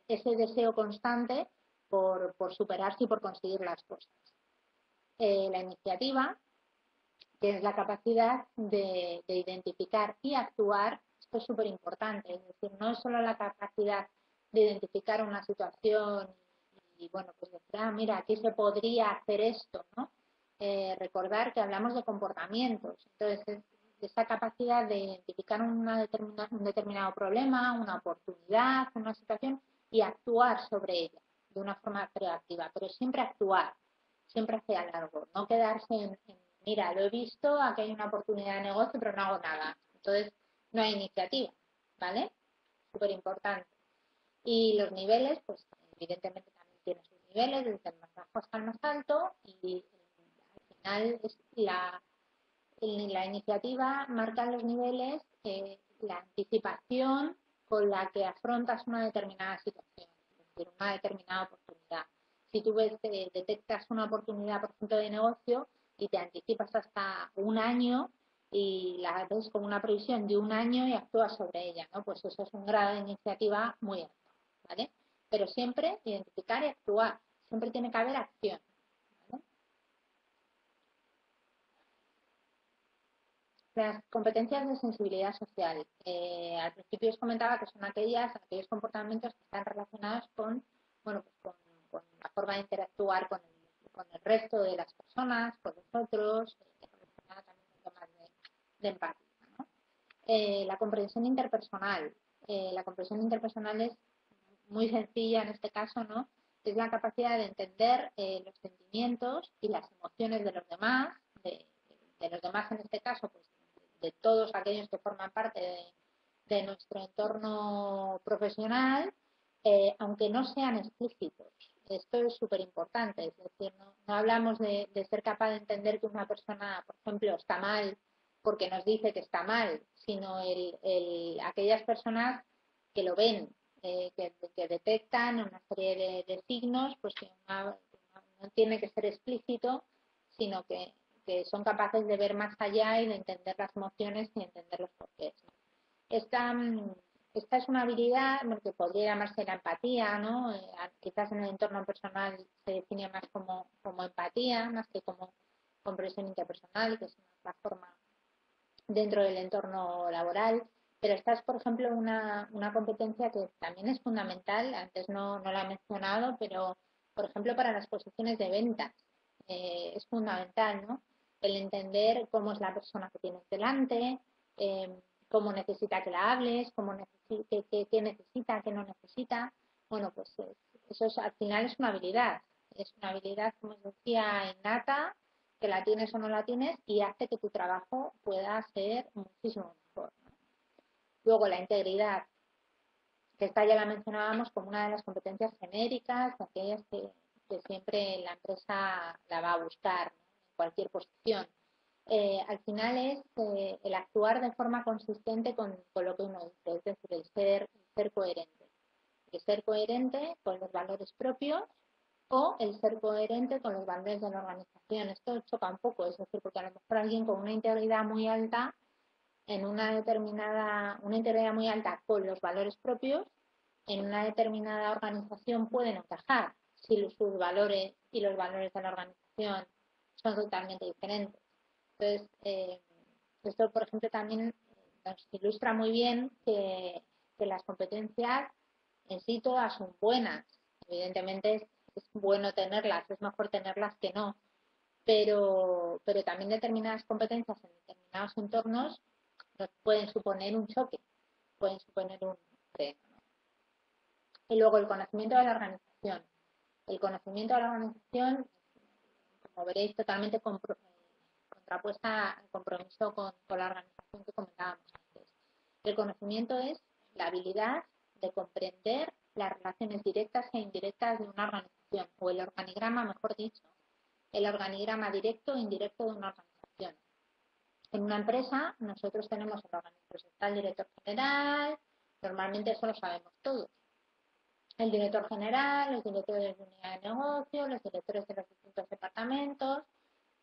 Ese deseo constante por superarse y por conseguir las cosas. La iniciativa, que es la capacidad de identificar y actuar, esto es súper importante, es decir, no es solo la capacidad de identificar una situación y bueno, pues decir, mira, aquí se podría hacer esto, ¿no? Recordar que hablamos de comportamientos, entonces esa capacidad de identificar un determinado problema, una oportunidad, una situación y actuar sobre ella de una forma proactiva, pero siempre actuar, siempre hacia largo, no quedarse en mira, lo he visto, aquí hay una oportunidad de negocio, pero no hago nada. Entonces, no hay iniciativa, ¿vale? Súper importante. Y los niveles, pues evidentemente también tiene sus niveles, desde el más bajo hasta el más alto, y al final es la iniciativa marca los niveles, la anticipación con la que afrontas una determinada situación, es decir, una determinada oportunidad. Si tú detectas una oportunidad, por ejemplo, de negocio y te anticipas hasta un año y la ves con una previsión de un año y actúas sobre ella, ¿no? Pues eso es un grado de iniciativa muy alto, ¿vale? Pero siempre identificar y actuar, siempre tiene que haber acción. Las competencias de sensibilidad social. Al principio os comentaba que son aquellos comportamientos que están relacionados con, bueno, pues con la forma de interactuar con el resto de las personas, con los otros, relacionada también con temas de empatía, ¿no? La comprensión interpersonal. La comprensión interpersonal es muy sencilla en este caso, ¿no? Es la capacidad de entender los sentimientos y las emociones de los demás, de los demás en este caso, pues de todos aquellos que forman parte de nuestro entorno profesional, aunque no sean explícitos. Esto es súper importante, es decir, no hablamos de ser capaz de entender que una persona, por ejemplo, está mal porque nos dice que está mal, sino aquellas personas que lo ven, que detectan una serie de signos, pues que no tiene que ser explícito, sino que son capaces de ver más allá y de entender las emociones y entender los porqués. Esta es una habilidad que podría llamarse la empatía, ¿no? Quizás en el entorno personal se define más como empatía, más que como comprensión interpersonal, que es una forma dentro del entorno laboral. Pero esta es, por ejemplo, una competencia que también es fundamental, antes no la he mencionado, pero, por ejemplo, para las posiciones de ventas es fundamental, ¿no? El entender cómo es la persona que tienes delante, cómo necesita que la hables, qué necesita, qué no necesita. Bueno, pues eso al final es una habilidad. Es una habilidad, como os decía, innata, que la tienes o no la tienes y hace que tu trabajo pueda ser muchísimo mejor, ¿no? Luego, la integridad, que esta ya la mencionábamos como una de las competencias genéricas, aquellas que siempre la empresa la va a buscar, ¿no? En cualquier posición. Al final es el actuar de forma consistente con lo que uno dice, es decir, el ser coherente. El ser coherente con los valores propios o el ser coherente con los valores de la organización. Esto choca un poco, es decir, porque a lo mejor alguien con una integridad muy alta, una integridad muy alta con los valores propios, en una determinada organización pueden encajar si sus valores y los valores de la organización son totalmente diferentes. Entonces, esto, por ejemplo, también nos ilustra muy bien que las competencias en sí todas son buenas. Evidentemente es bueno tenerlas, es mejor tenerlas que no, pero también determinadas competencias en determinados entornos nos pueden suponer un choque, pueden suponer un freno. Y luego el conocimiento de la organización. El conocimiento de la organización, como veréis, totalmente contrapuesta al compromiso con la organización que comentábamos antes. El conocimiento es la habilidad de comprender las relaciones directas e indirectas de una organización, o el organigrama, mejor dicho, el organigrama directo e indirecto de una organización. En una empresa, nosotros tenemos el organigrama, está el director general, normalmente eso lo sabemos todos. El director general, los directores de unidad de negocio, los directores de los distintos departamentos,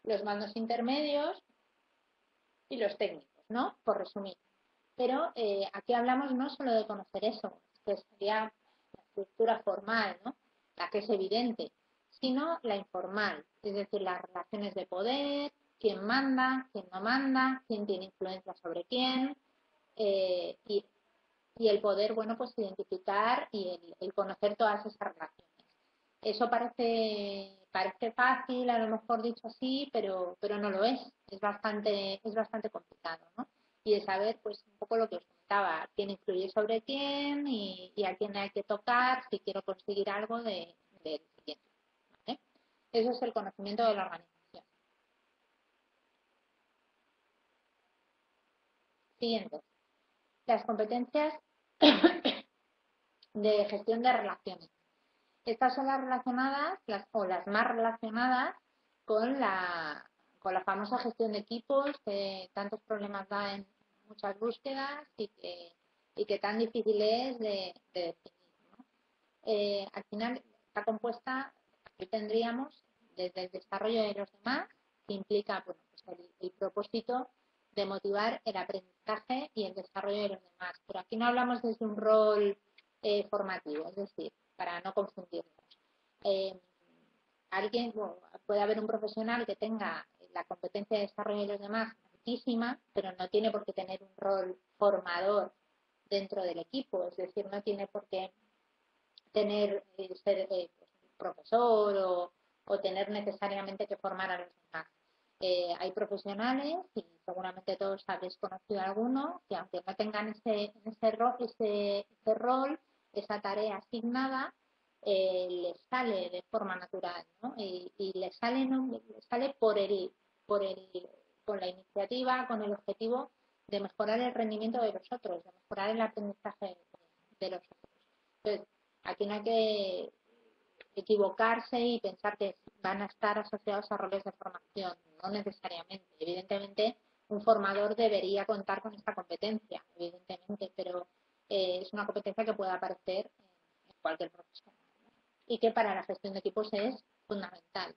los mandos intermedios y los técnicos, ¿no? Por resumir. Pero aquí hablamos no solo de conocer eso, que sería la estructura formal, ¿no? La que es evidente, sino la informal, es decir, las relaciones de poder, quién manda, quién no manda, quién tiene influencia sobre quién, y el poder, bueno, pues identificar y el conocer todas esas relaciones. Eso parece fácil, a lo mejor dicho así, pero no lo es. Es bastante complicado, ¿no? Y de saber, pues, un poco lo que os contaba, quién influye sobre quién y a quién hay que tocar si quiero conseguir algo del siguiente, ¿vale? Eso es el conocimiento de la organización. Siguiente. Las competencias de gestión de relaciones. Estas son las relacionadas, las más relacionadas con la famosa gestión de equipos que tantos problemas da en muchas búsquedas y que tan difícil es de definir, ¿no? Al final está compuesta, aquí tendríamos desde el desarrollo de los demás, que implica, bueno, pues el propósito de motivar el aprendizaje y el desarrollo de los demás. Pero aquí no hablamos desde un rol formativo, es decir, para no confundirnos. Eh, puede haber un profesional que tenga la competencia de desarrollo de los demás altísima, pero no tiene por qué tener un rol formador dentro del equipo, es decir, no tiene por qué ser pues, profesor o tener necesariamente que formar a los demás. Hay profesionales, y seguramente todos habéis conocido alguno, que aunque no tengan ese rol, esa tarea asignada, les sale de forma natural, ¿no? Y les sale, ¿no? Les sale con la iniciativa, con el objetivo de mejorar el rendimiento de los otros, de mejorar el aprendizaje de los otros. Entonces, aquí no hay que equivocarse y pensar que van a estar asociados a roles de formación, no necesariamente. Evidentemente, un formador debería contar con esta competencia, evidentemente, pero es una competencia que puede aparecer en cualquier profesión, ¿no? Y que para la gestión de equipos es fundamental.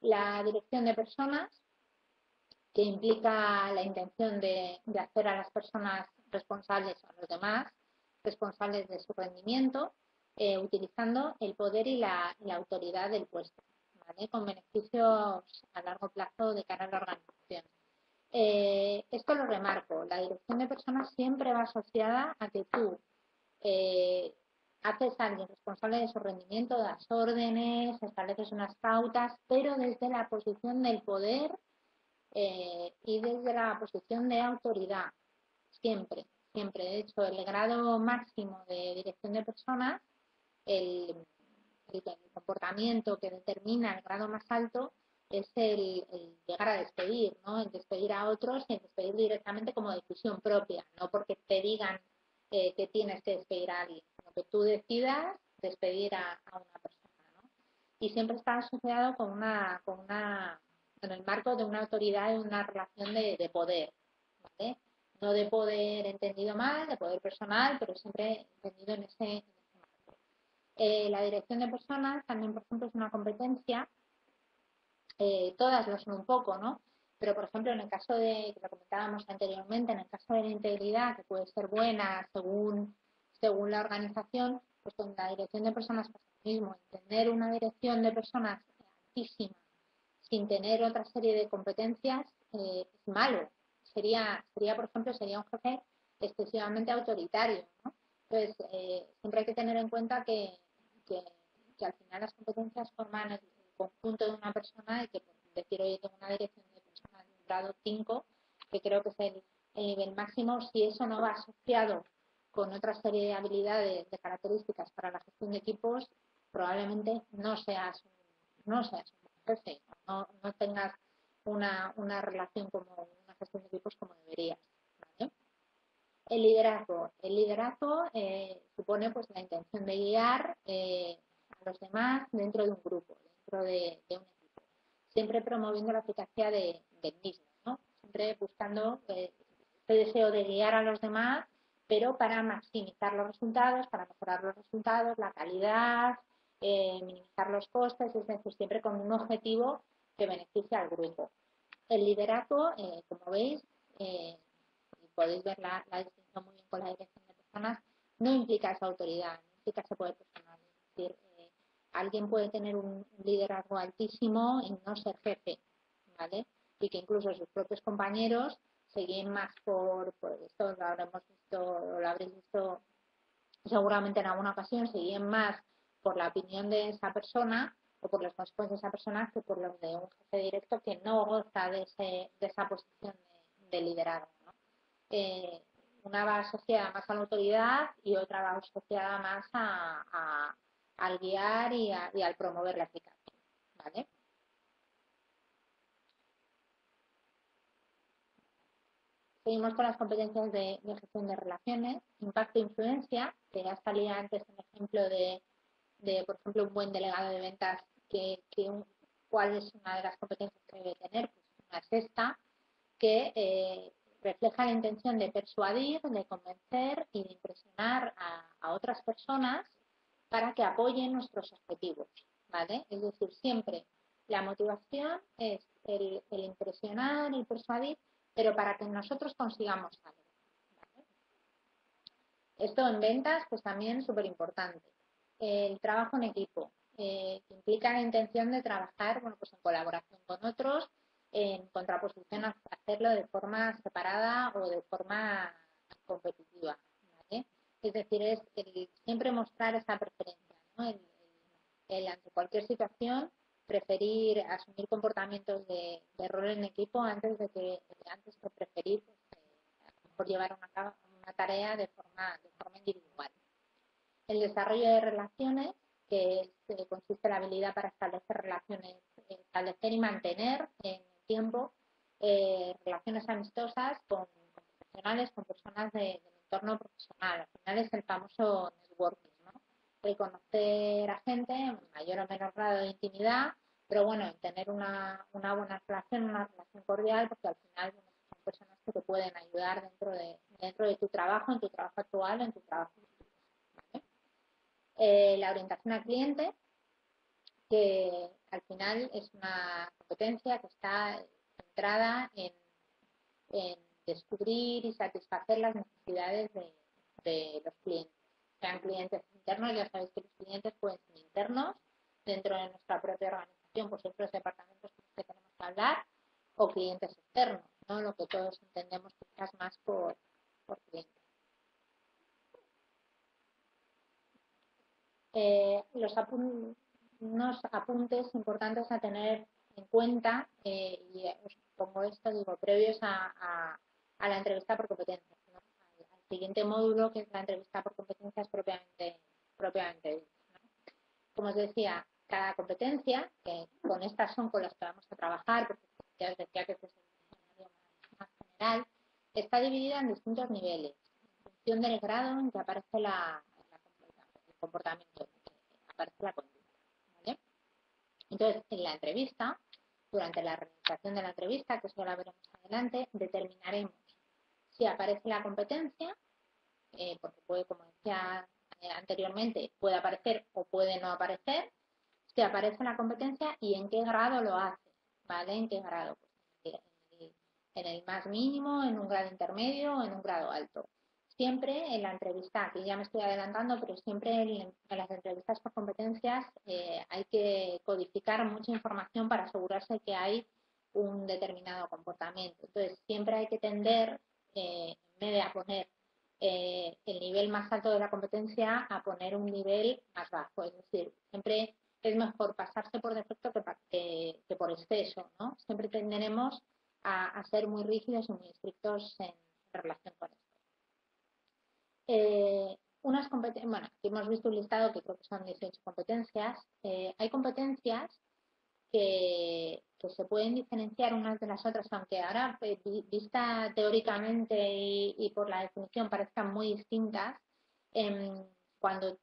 La dirección de personas, que implica la intención de hacer a las personas responsables o a los demás responsables de su rendimiento, utilizando el poder y la autoridad del puesto, ¿vale? Con beneficios a largo plazo de cara a la organización. Esto lo remarco, la dirección de personas siempre va asociada a que tú haces a alguien responsable de su rendimiento, das órdenes, estableces unas pautas, pero desde la posición del poder y desde la posición de autoridad, siempre, siempre. De hecho, el grado máximo de dirección de personas, el el comportamiento que determina el grado más alto es el llegar a despedir, ¿no? El despedir a otros y el despedir directamente como decisión propia, no porque te digan que tienes que despedir a alguien, sino que tú decidas despedir a una persona, ¿no? Y siempre está asociado en el marco de una autoridad y una relación de poder, ¿vale? No de poder entendido mal, de poder personal, pero siempre entendido en ese marco. La dirección de personas también, por ejemplo, es una competencia, todas lo son un poco, ¿no? Pero, por ejemplo, en el caso de, que lo comentábamos anteriormente, en el caso de la integridad, que puede ser buena según la organización, pues con la dirección de personas pasa lo mismo. Tener una dirección de personas altísima sin tener otra serie de competencias es malo. Por ejemplo, sería un jefe excesivamente autoritario, ¿no? Entonces, siempre hay que tener en cuenta que, que al final las competencias forman el conjunto de una persona y que, por decir, oye, tengo una dirección de personas de un grado 5, que creo que es el nivel máximo, si eso no va asociado con otra serie de habilidades, de características para la gestión de equipos, probablemente no seas un jefe, no tengas una relación como una gestión de equipos como deberías, ¿vale? El liderazgo supone pues la intención de guiar a los demás dentro de un grupo, dentro de un equipo, siempre promoviendo la eficacia del mismo, ¿no? Siempre buscando ese deseo de guiar a los demás, pero para maximizar los resultados, para mejorar los resultados, la calidad, minimizar los costes, es decir, siempre con un objetivo que beneficie al grupo. El liderazgo, como veis, y podéis ver la distinción muy bien con la dirección de personas, no implica esa autoridad, no implica ese poder personal. Es decir, alguien puede tener un liderazgo altísimo y no ser jefe, ¿vale? Y que incluso sus propios compañeros se guíen más por esto, lo habréis visto seguramente en alguna ocasión, se guíen más por la opinión de esa persona o por los consejos de esa persona que por los de un jefe directo que no goza de esa posición de liderazgo, ¿no? Una va asociada más a la autoridad y otra va asociada más al guiar y al promover la eficacia, ¿vale? Seguimos con las competencias de gestión de relaciones, impacto e influencia, que ya salía antes un ejemplo por ejemplo, un buen delegado de ventas, cuál es una de las competencias que debe tener, pues una es esta, que refleja la intención de persuadir, de convencer y de impresionar a otras personas para que apoyen nuestros objetivos, ¿vale? Es decir, siempre la motivación es el impresionar y persuadir, pero para que nosotros consigamos algo, ¿vale? Esto en ventas, pues también súper importante. El trabajo en equipo, que implica la intención de trabajar, bueno, pues en colaboración con otros, en contraposición a hacerlo de forma separada o de forma competitiva, ¿vale? Es decir, es siempre mostrar esa preferencia, ¿no? Ante cualquier situación, preferir asumir comportamientos de rol en equipo antes que preferir pues, a lo mejor llevar una tarea de forma individual. El desarrollo de relaciones, que consiste en la habilidad para establecer relaciones, establecer y mantener en el tiempo relaciones amistosas con profesionales, con personas del entorno profesional. Al final es el famoso networking, ¿no? El conocer a gente en mayor o menor grado de intimidad, pero bueno, tener una buena relación, una relación cordial, porque al final son personas que te pueden ayudar dentro de tu trabajo, en tu trabajo actual, en tu trabajo. La orientación al cliente, que al final es una competencia que está centrada en descubrir y satisfacer las necesidades de los clientes. Sean clientes internos, ya sabéis que los clientes pueden ser internos dentro de nuestra propia organización, por ejemplo, los departamentos que tenemos que hablar, o clientes externos, ¿no? Lo que todos entendemos quizás más por clientes. Unos apuntes importantes a tener en cuenta, y os pongo esto, digo, previos a la entrevista por competencias, ¿no? Al siguiente módulo, que es la entrevista por competencias propiamente dicha, ¿no? Como os decía, cada competencia, que con estas son con las que vamos a trabajar, porque ya os decía que este es un escenario más general, está dividida en distintos niveles, en función del grado en que aparece el comportamiento, en que aparece la conducta. ¿Vale? Entonces, en la entrevista, durante la realización de la entrevista, que eso la veremos adelante, determinaremos si aparece la competencia, porque puede, como decía anteriormente, puede aparecer o puede no aparecer, si aparece la competencia y en qué grado lo hace, ¿vale? ¿En qué grado? Pues en el más mínimo, en un grado intermedio o en un grado alto. Siempre en la entrevista, aquí ya me estoy adelantando, pero siempre en las entrevistas por competencias hay que codificar mucha información para asegurarse que hay un determinado comportamiento. Entonces, siempre hay que tender, en vez de a poner el nivel más alto de la competencia, a poner un nivel más bajo. Es decir, siempre es mejor pasarse por defecto que por exceso, ¿no? Siempre tenderemos a ser muy rígidos y muy estrictos en relación con esto. Unas competencias, bueno, aquí hemos visto un listado que creo que son 18 competencias. Hay competencias que se pueden diferenciar unas de las otras, aunque ahora vista teóricamente y por la definición parezcan muy distintas. Cuando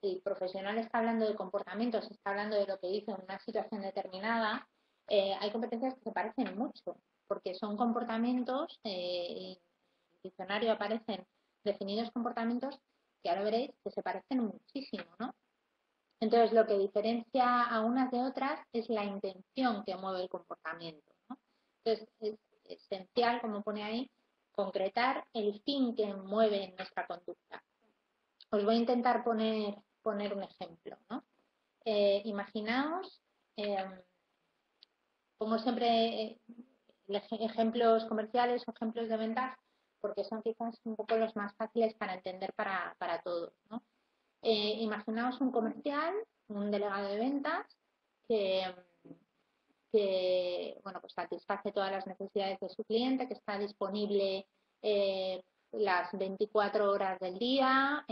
el profesional está hablando de comportamientos, está hablando de lo que hizo en una situación determinada, hay competencias que se parecen mucho, porque son comportamientos, en el diccionario aparecen definidos comportamientos que ahora veréis que se parecen muchísimo, ¿no? Entonces, lo que diferencia a unas de otras es la intención que mueve el comportamiento, ¿no? Entonces, es esencial, como pone ahí, concretar el fin que mueve nuestra conducta. Os voy a intentar poner un ejemplo, ¿no? Imaginaos, pongo siempre ejemplos comerciales o ejemplos de ventas porque son quizás un poco los más fáciles para entender para todos, ¿no? Imaginaos un comercial, un delegado de ventas que, bueno, pues satisface todas las necesidades de su cliente, que está disponible las 24 horas del día,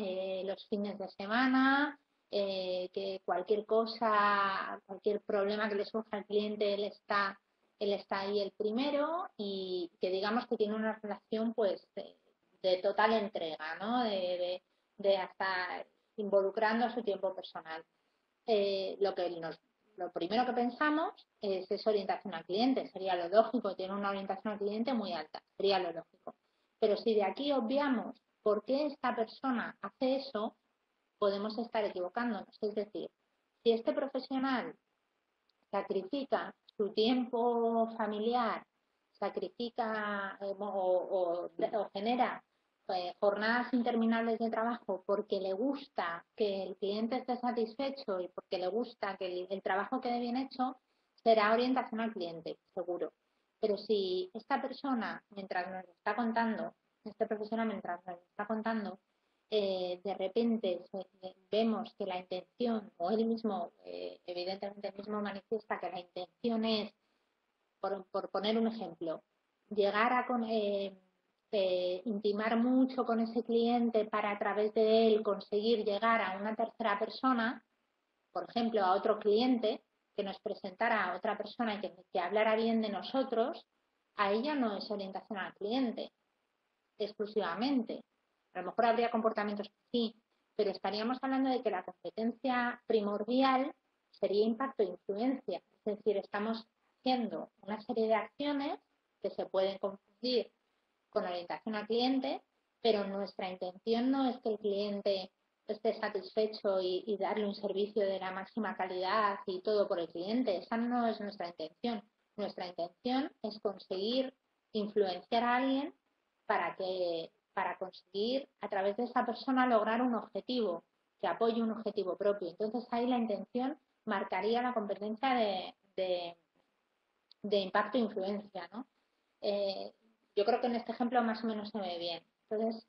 los fines de semana, que cualquier cosa, cualquier problema que le surja al cliente, él está ahí el primero, y que digamos que tiene una relación pues de total entrega, ¿no? De hasta involucrando su tiempo personal. Lo primero que pensamos es esa orientación al cliente, sería lo lógico, tiene una orientación al cliente muy alta, sería lo lógico. Pero si de aquí obviamos por qué esta persona hace eso, podemos estar equivocándonos. Es decir, si este profesional sacrifica su tiempo familiar, sacrifica o genera jornadas interminables de trabajo porque le gusta que el cliente esté satisfecho y porque le gusta que el trabajo quede bien hecho, será orientación al cliente, seguro. Pero si esta persona, mientras nos está contando, este profesional mientras nos está contando, de repente vemos que la intención, o él mismo, evidentemente él mismo manifiesta que la intención es, por poner un ejemplo, llegar a intimar mucho con ese cliente para a través de él conseguir llegar a una tercera persona, por ejemplo, a otro cliente, que nos presentara a otra persona y que hablara bien de nosotros, a ella no es orientación al cliente exclusivamente. A lo mejor habría comportamientos que sí, pero estaríamos hablando de que la competencia primordial sería impacto e influencia. Es decir, estamos haciendo una serie de acciones que se pueden confundir con orientación al cliente, pero nuestra intención no es que el cliente esté satisfecho y darle un servicio de la máxima calidad y todo por el cliente. Esa no es nuestra intención. Nuestra intención es conseguir influenciar a alguien para conseguir a través de esa persona lograr un objetivo, que apoye un objetivo propio. Entonces ahí la intención marcaría la competencia de impacto e influencia, ¿no? Yo creo que en este ejemplo más o menos se ve bien. Entonces,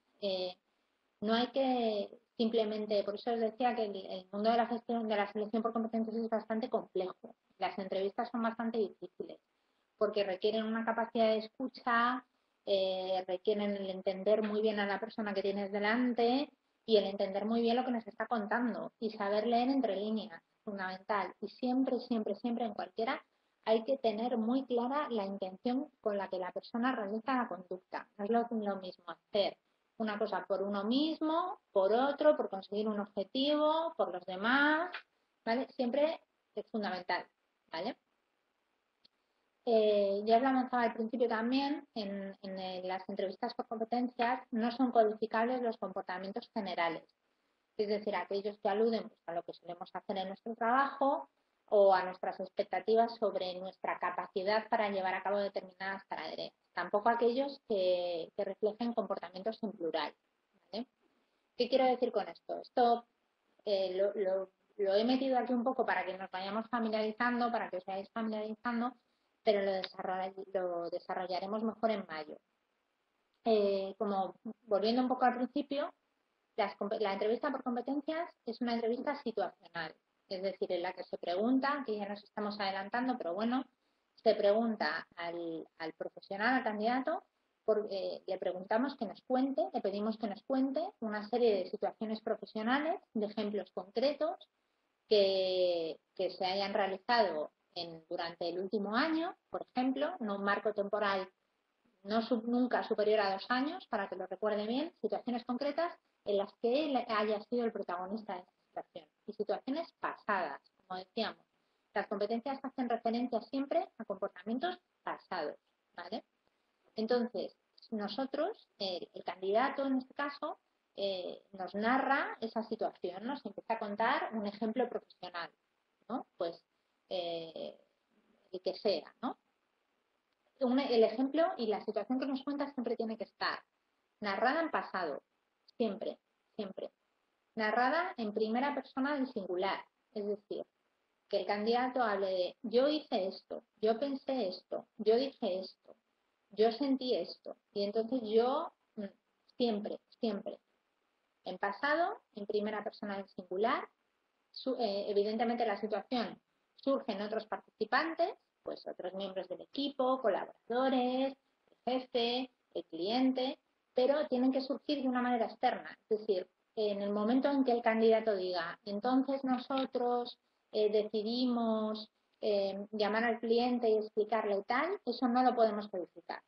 no hay que simplemente, por eso os decía que el mundo de la gestión, de la selección por competencias es bastante complejo. Las entrevistas son bastante difíciles porque requieren una capacidad de escucha, requieren el entender muy bien a la persona que tienes delante y el entender muy bien lo que nos está contando y saber leer entre líneas, fundamental. Y siempre, siempre, siempre en cualquiera hay que tener muy clara la intención con la que la persona realiza la conducta. No es lo mismo hacer una cosa por uno mismo, por otro, por conseguir un objetivo, por los demás, ¿vale? Siempre es fundamental, ¿vale? Ya lo avanzaba al principio también, en las entrevistas por competencias no son codificables los comportamientos generales, es decir, aquellos que aluden pues, a lo que solemos hacer en nuestro trabajo o a nuestras expectativas sobre nuestra capacidad para llevar a cabo determinadas tareas. Tampoco aquellos que reflejen comportamientos en plural, ¿vale? ¿Qué quiero decir con esto? Esto lo he metido aquí un poco para que nos vayamos familiarizando, para que os vayáis familiarizando, pero lo desarrollaremos mejor en mayo. Como volviendo un poco al principio, la entrevista por competencias es una entrevista situacional, es decir, en la que se pregunta, que ya nos estamos adelantando, pero bueno, se pregunta al profesional, al candidato, le preguntamos que nos cuente, le pedimos que nos cuente una serie de situaciones profesionales, de ejemplos concretos que se hayan realizado durante el último año, por ejemplo, en un marco temporal nunca superior a 2 años, para que lo recuerde bien, situaciones concretas en las que él haya sido el protagonista de esa situación. Y situaciones pasadas, como decíamos. Las competencias hacen referencia siempre a comportamientos pasados, ¿vale? Entonces, nosotros, el candidato en este caso, nos narra esa situación, nos empieza a contar un ejemplo profesional, ¿no? Pues el que sea, ¿no? El ejemplo y la situación que nos cuenta siempre tiene que estar narrada en pasado, siempre, siempre. Narrada en primera persona del singular, es decir, que el candidato hable de yo hice esto, yo pensé esto, yo dije esto, yo sentí esto. Y entonces yo siempre, siempre, en pasado, en primera persona del singular, evidentemente la situación surge en otros participantes, pues otros miembros del equipo, colaboradores, el jefe, el cliente, pero tienen que surgir de una manera externa. Es decir, en el momento en que el candidato diga, entonces nosotros decidimos llamar al cliente y explicarle tal, eso no lo podemos codificar.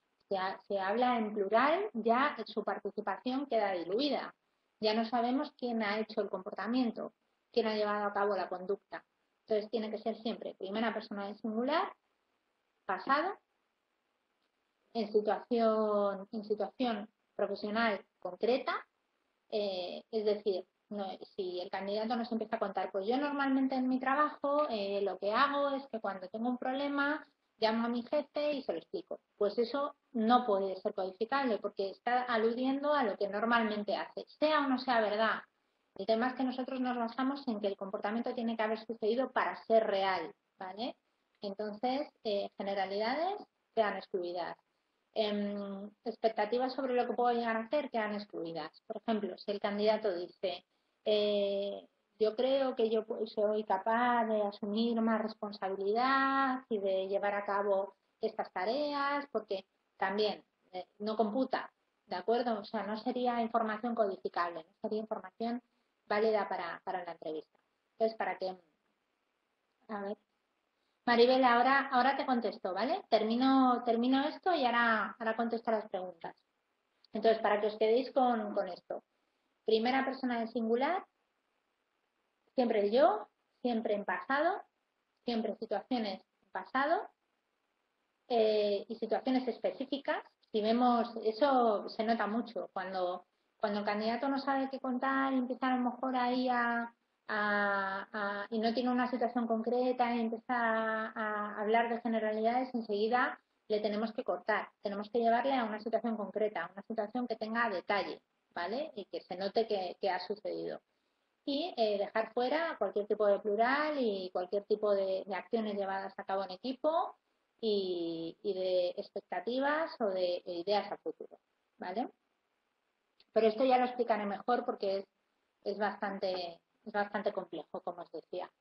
Se habla en plural, ya su participación queda diluida. Ya no sabemos quién ha hecho el comportamiento, quién ha llevado a cabo la conducta. Entonces tiene que ser siempre primera persona del singular, pasado, en situación profesional concreta, es decir, si el candidato nos empieza a contar, pues yo normalmente en mi trabajo lo que hago es que cuando tengo un problema llamo a mi jefe y se lo explico. Pues eso no puede ser codificable porque está aludiendo a lo que normalmente hace, sea o no sea verdad. El tema es que nosotros nos basamos en que el comportamiento tiene que haber sucedido para ser real, ¿vale? Entonces, generalidades quedan excluidas. Expectativas sobre lo que puedo llegar a hacer quedan excluidas. Por ejemplo, si el candidato dice, yo creo que yo soy capaz de asumir más responsabilidad y de llevar a cabo estas tareas, porque también no computa, ¿de acuerdo? O sea, no sería información codificable, no sería información válida para la entrevista. Entonces, para que, a ver, Maribel, ahora te contesto, ¿vale? Termino esto y ahora contesto las preguntas. Entonces, para que os quedéis con esto. Primera persona del singular, siempre el yo, siempre en pasado, siempre situaciones en pasado y situaciones específicas. Si vemos, eso se nota mucho cuando el candidato no sabe qué contar y empieza a lo mejor ahí y no tiene una situación concreta y empieza a hablar de generalidades, enseguida le tenemos que cortar, tenemos que llevarle a una situación concreta, a una situación que tenga detalle, ¿vale? Y que se note que ha sucedido. Y dejar fuera cualquier tipo de plural y cualquier tipo de acciones llevadas a cabo en equipo y de expectativas o de ideas a futuro, ¿vale? Pero esto ya lo explicaré mejor porque es bastante complejo, como os decía.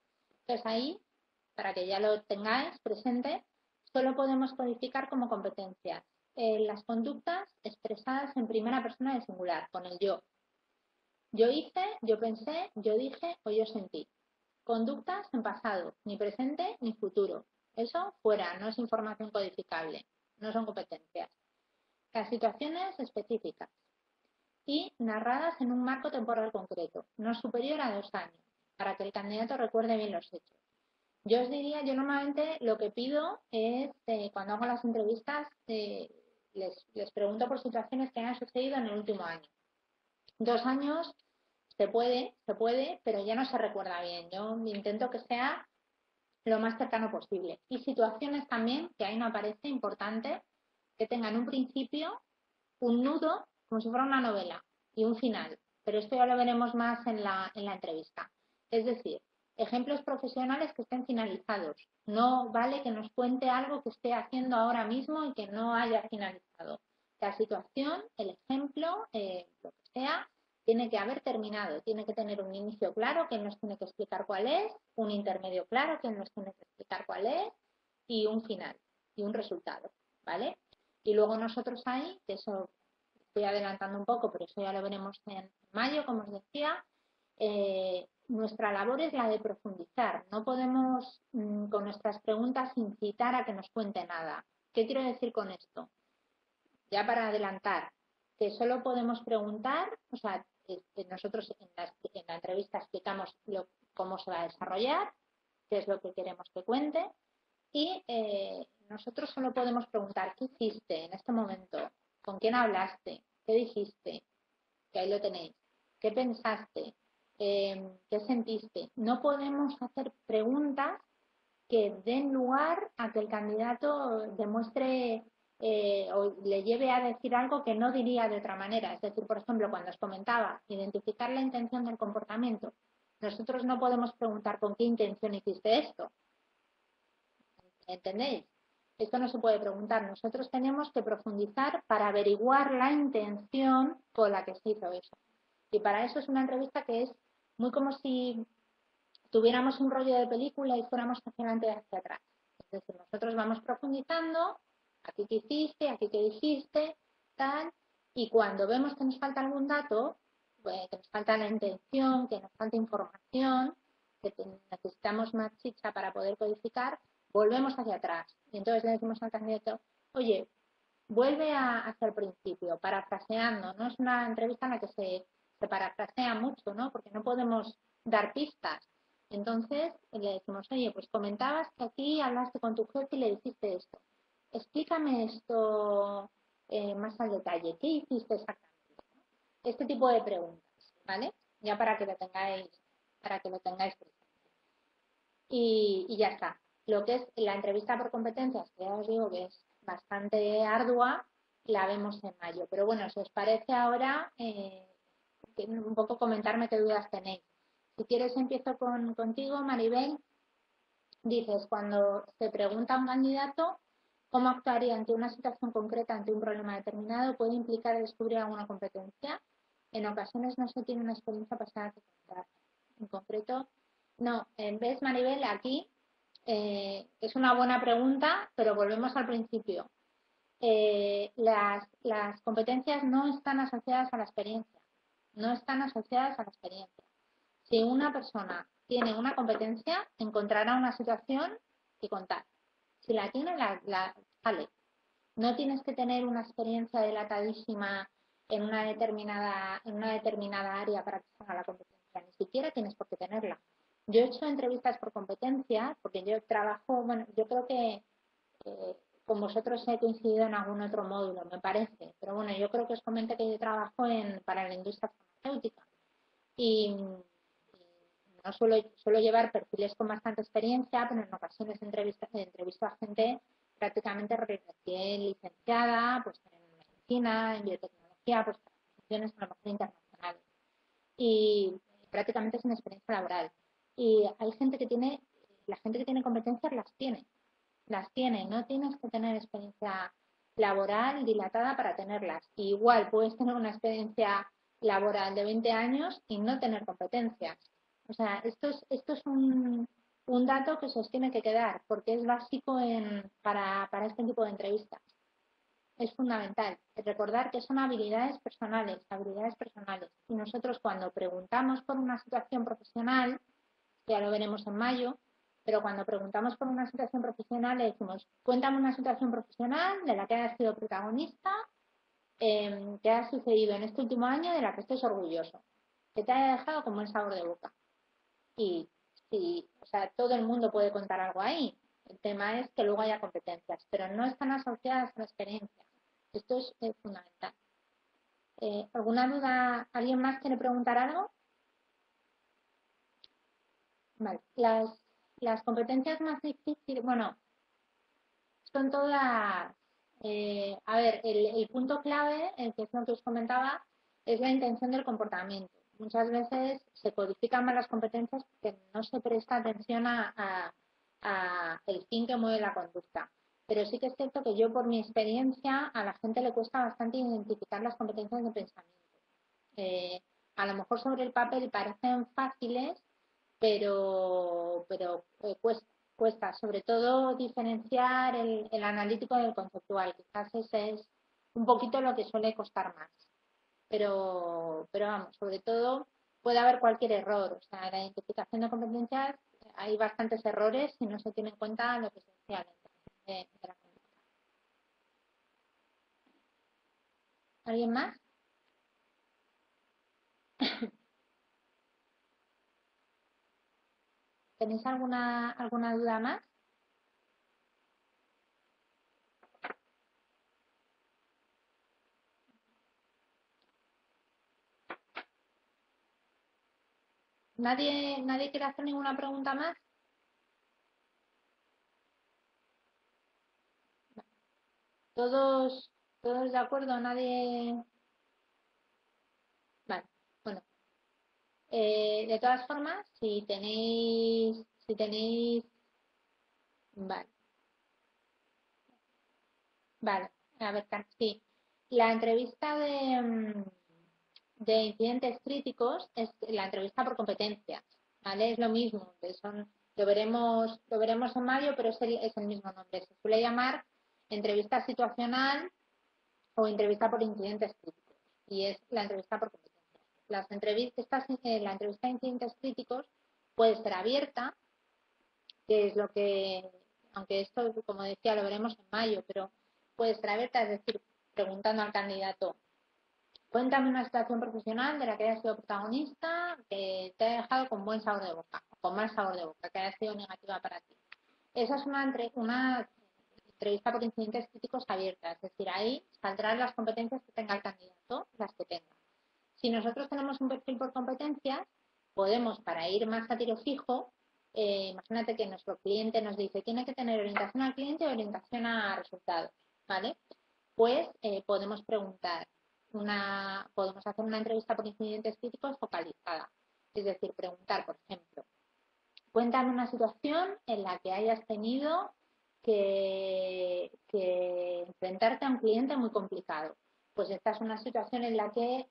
Entonces ahí, para que ya lo tengáis presente, solo podemos codificar como competencias las conductas expresadas en primera persona del singular, con el yo. Yo hice, yo pensé, yo dije o yo sentí. Conductas en pasado, ni presente ni futuro. Eso fuera, no es información codificable, no son competencias. Las situaciones específicas y narradas en un marco temporal concreto, no superior a 2 años, para que el candidato recuerde bien los hechos. Yo os diría, yo normalmente lo que pido es, cuando hago las entrevistas, les pregunto por situaciones que han sucedido en el último año. 2 años se puede, pero ya no se recuerda bien. Yo intento que sea lo más cercano posible. Y situaciones también, que ahí no aparece, importante, que tengan un principio, un nudo, como si fuera una novela, y un final. Pero esto ya lo veremos más en la entrevista. Es decir, ejemplos profesionales que estén finalizados. No vale que nos cuente algo que esté haciendo ahora mismo y que no haya finalizado. La situación, el ejemplo, lo que sea, tiene que haber terminado, tiene que tener un inicio claro que nos tiene que explicar cuál es, un intermedio claro que nos tiene que explicar cuál es y un final y un resultado, ¿vale? Y luego nosotros ahí, que eso estoy adelantando un poco, pero eso ya lo veremos en mayo, como os decía, nuestra labor es la de profundizar. No podemos con nuestras preguntas incitar a que nos cuente nada. ¿Qué quiero decir con esto? Ya para adelantar, que solo podemos preguntar, o sea, nosotros en la entrevista explicamos cómo se va a desarrollar, qué es lo que queremos que cuente y nosotros solo podemos preguntar qué hiciste en este momento, con quién hablaste, qué dijiste, que ahí lo tenéis, qué pensaste, qué sentiste. No podemos hacer preguntas que den lugar a que el candidato demuestre o le lleve a decir algo que no diría de otra manera. Es decir, por ejemplo, cuando os comentaba, identificar la intención del comportamiento. Nosotros no podemos preguntar con qué intención hiciste esto. ¿Entendéis? Esto no se puede preguntar. Nosotros tenemos que profundizar para averiguar la intención con la que se hizo eso. Y para eso es una entrevista que es muy como si tuviéramos un rollo de película y fuéramos hacia adelante y hacia atrás. Es decir, nosotros vamos profundizando, aquí qué hiciste, aquí qué dijiste, tal, y cuando vemos que nos falta algún dato, pues, que nos falta la intención, que nos falta información, que necesitamos más chicha para poder codificar, volvemos hacia atrás. Y entonces le decimos al candidato, oye, vuelve hacia el principio, parafraseando, no es una entrevista en la que se parafrasea mucho, ¿no? Porque no podemos dar pistas. Entonces le decimos, oye, pues comentabas que aquí hablaste con tu jefe y le dijiste esto. Explícame esto más al detalle. ¿Qué hiciste exactamente? Este tipo de preguntas, ¿vale? Ya para que lo tengáis presente. Y ya está. Lo que es la entrevista por competencias, que ya os digo que es bastante ardua, la vemos en mayo. Pero bueno, si os parece ahora, un poco comentarme qué dudas tenéis. Si quieres empiezo contigo, Maribel. Dices, cuando se pregunta a un candidato cómo actuaría ante una situación concreta, ante un problema determinado, puede implicar descubrir alguna competencia. En ocasiones no se tiene una experiencia pasada que contar. En concreto, no. En vez, Maribel, aquí es una buena pregunta, pero volvemos al principio. Las competencias no están asociadas a la experiencia. No están asociadas a la experiencia. Si una persona tiene una competencia, encontrará una situación que contar. Si la tiene, sale. No tienes que tener una experiencia dilatadísima en una determinada área para que salga la competencia. Ni siquiera tienes por qué tenerla. Yo he hecho entrevistas por competencia porque yo trabajo, bueno, yo creo que con vosotros he coincidido en algún otro módulo, me parece. Pero bueno, yo creo que os comenté que yo trabajo para la industria farmacéutica. Y no suelo llevar perfiles con bastante experiencia, pero en ocasiones entrevisto a gente prácticamente recién licenciada, pues en medicina, en biotecnología, pues para posiciones a lo mejor internacionales. Y prácticamente sin experiencia laboral. Y hay gente la gente que tiene competencias las tiene, no tienes que tener experiencia laboral dilatada para tenerlas. Y igual puedes tener una experiencia laboral de 20 años y no tener competencias. O sea, esto es un dato que se os tiene que quedar porque es básico para este tipo de entrevistas. es fundamental. Recordar que son habilidades personales, habilidades personales. Y nosotros cuando preguntamos por una situación profesional, ya lo veremos en mayo, pero cuando preguntamos por una situación profesional le decimos, cuéntame una situación profesional de la que hayas sido protagonista, que ha sucedido en este último año de la que estés orgulloso, que te haya dejado con buen sabor de boca. Y sí, o sea, todo el mundo puede contar algo ahí. El tema es que luego haya competencias, pero no están asociadas a la experiencia. Esto es fundamental. ¿Alguna duda? ¿Alguien más quiere preguntar algo? Vale. Las competencias más difíciles, bueno, son todas, a ver, el punto clave, que es lo que os comentaba, es la intención del comportamiento. Muchas veces se codifican mal las competencias porque no se presta atención a el fin que mueve la conducta. Pero sí que es cierto que yo, por mi experiencia, a la gente le cuesta bastante identificar las competencias de pensamiento. A lo mejor sobre el papel parecen fáciles, pero cuesta, sobre todo diferenciar el analítico del conceptual. Quizás ese es un poquito lo que suele costar más. Pero vamos, sobre todo puede haber cualquier error. O sea, la identificación de competencias, hay bastantes errores si no se tiene en cuenta lo esencial de la conducta. ¿Alguien más? ¿Tenéis alguna duda más? ¿Nadie quiere hacer ninguna pregunta más? ¿Todos, todos de acuerdo? ¿Nadie? Vale, bueno. De todas formas, si tenéis, vale, vale, a ver, sí. La entrevista de incidentes críticos es la entrevista por competencias, ¿vale? Es lo mismo, lo veremos en mayo, pero es el mismo nombre. Se suele llamar entrevista situacional o entrevista por incidentes críticos, y es la entrevista por competencias. La entrevista de incidentes críticos puede ser abierta, que es lo que, aunque esto, como decía, lo veremos en mayo, pero puede ser abierta, es decir, preguntando al candidato, cuéntame una situación profesional de la que hayas sido protagonista, que te haya dejado con buen sabor de boca, con mal sabor de boca, que haya sido negativa para ti. Esa es una entrevista por incidentes críticos abierta, es decir, ahí saldrán las competencias que tenga el candidato, las que tenga. Si nosotros tenemos un perfil por competencias, podemos, para ir más a tiro fijo, imagínate que nuestro cliente nos dice, tiene que tener orientación al cliente o orientación a resultados, ¿vale? Pues podemos hacer una entrevista por incidentes críticos focalizada. Es decir, preguntar, por ejemplo, cuéntame una situación en la que hayas tenido que enfrentarte a un cliente muy complicado. Pues esta es una situación en la que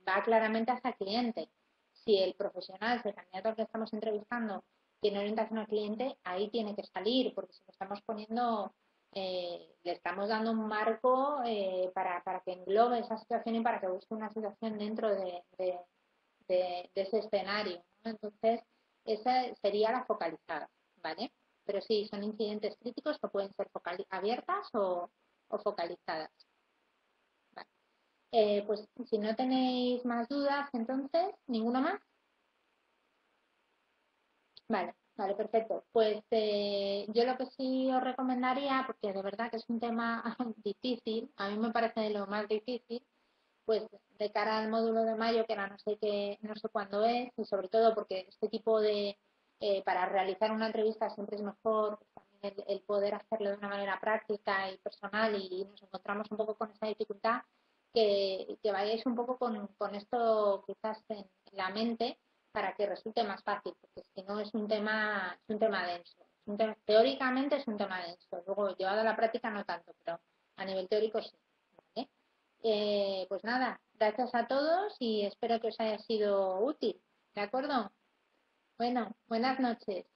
va claramente hacia el cliente. Si el profesional, si el candidato al que estamos entrevistando tiene orientación al cliente, ahí tiene que salir, porque si lo estamos poniendo, le estamos dando un marco para que englobe esa situación y para que busque una situación dentro de ese escenario, ¿no? Entonces, esa sería la focalizada, ¿vale? Pero sí, son incidentes críticos que pueden ser abiertas o focalizadas. ¿Vale? Pues si no tenéis más dudas, entonces, ¿ninguno más? Vale, perfecto. Pues yo lo que sí os recomendaría, porque de verdad que es un tema difícil, a mí me parece lo más difícil, pues de cara al módulo de mayo, que ahora no sé cuándo es, y sobre todo porque este tipo para realizar una entrevista siempre es mejor pues, también el poder hacerlo de una manera práctica y personal, y nos encontramos un poco con esa dificultad, que vayáis un poco con esto quizás en la mente para que resulte más fácil, porque si no es un tema denso. Teóricamente es un tema denso, luego llevado a la práctica no tanto, pero a nivel teórico sí. ¿Vale? Pues nada, gracias a todos y espero que os haya sido útil. ¿De acuerdo? Bueno, buenas noches.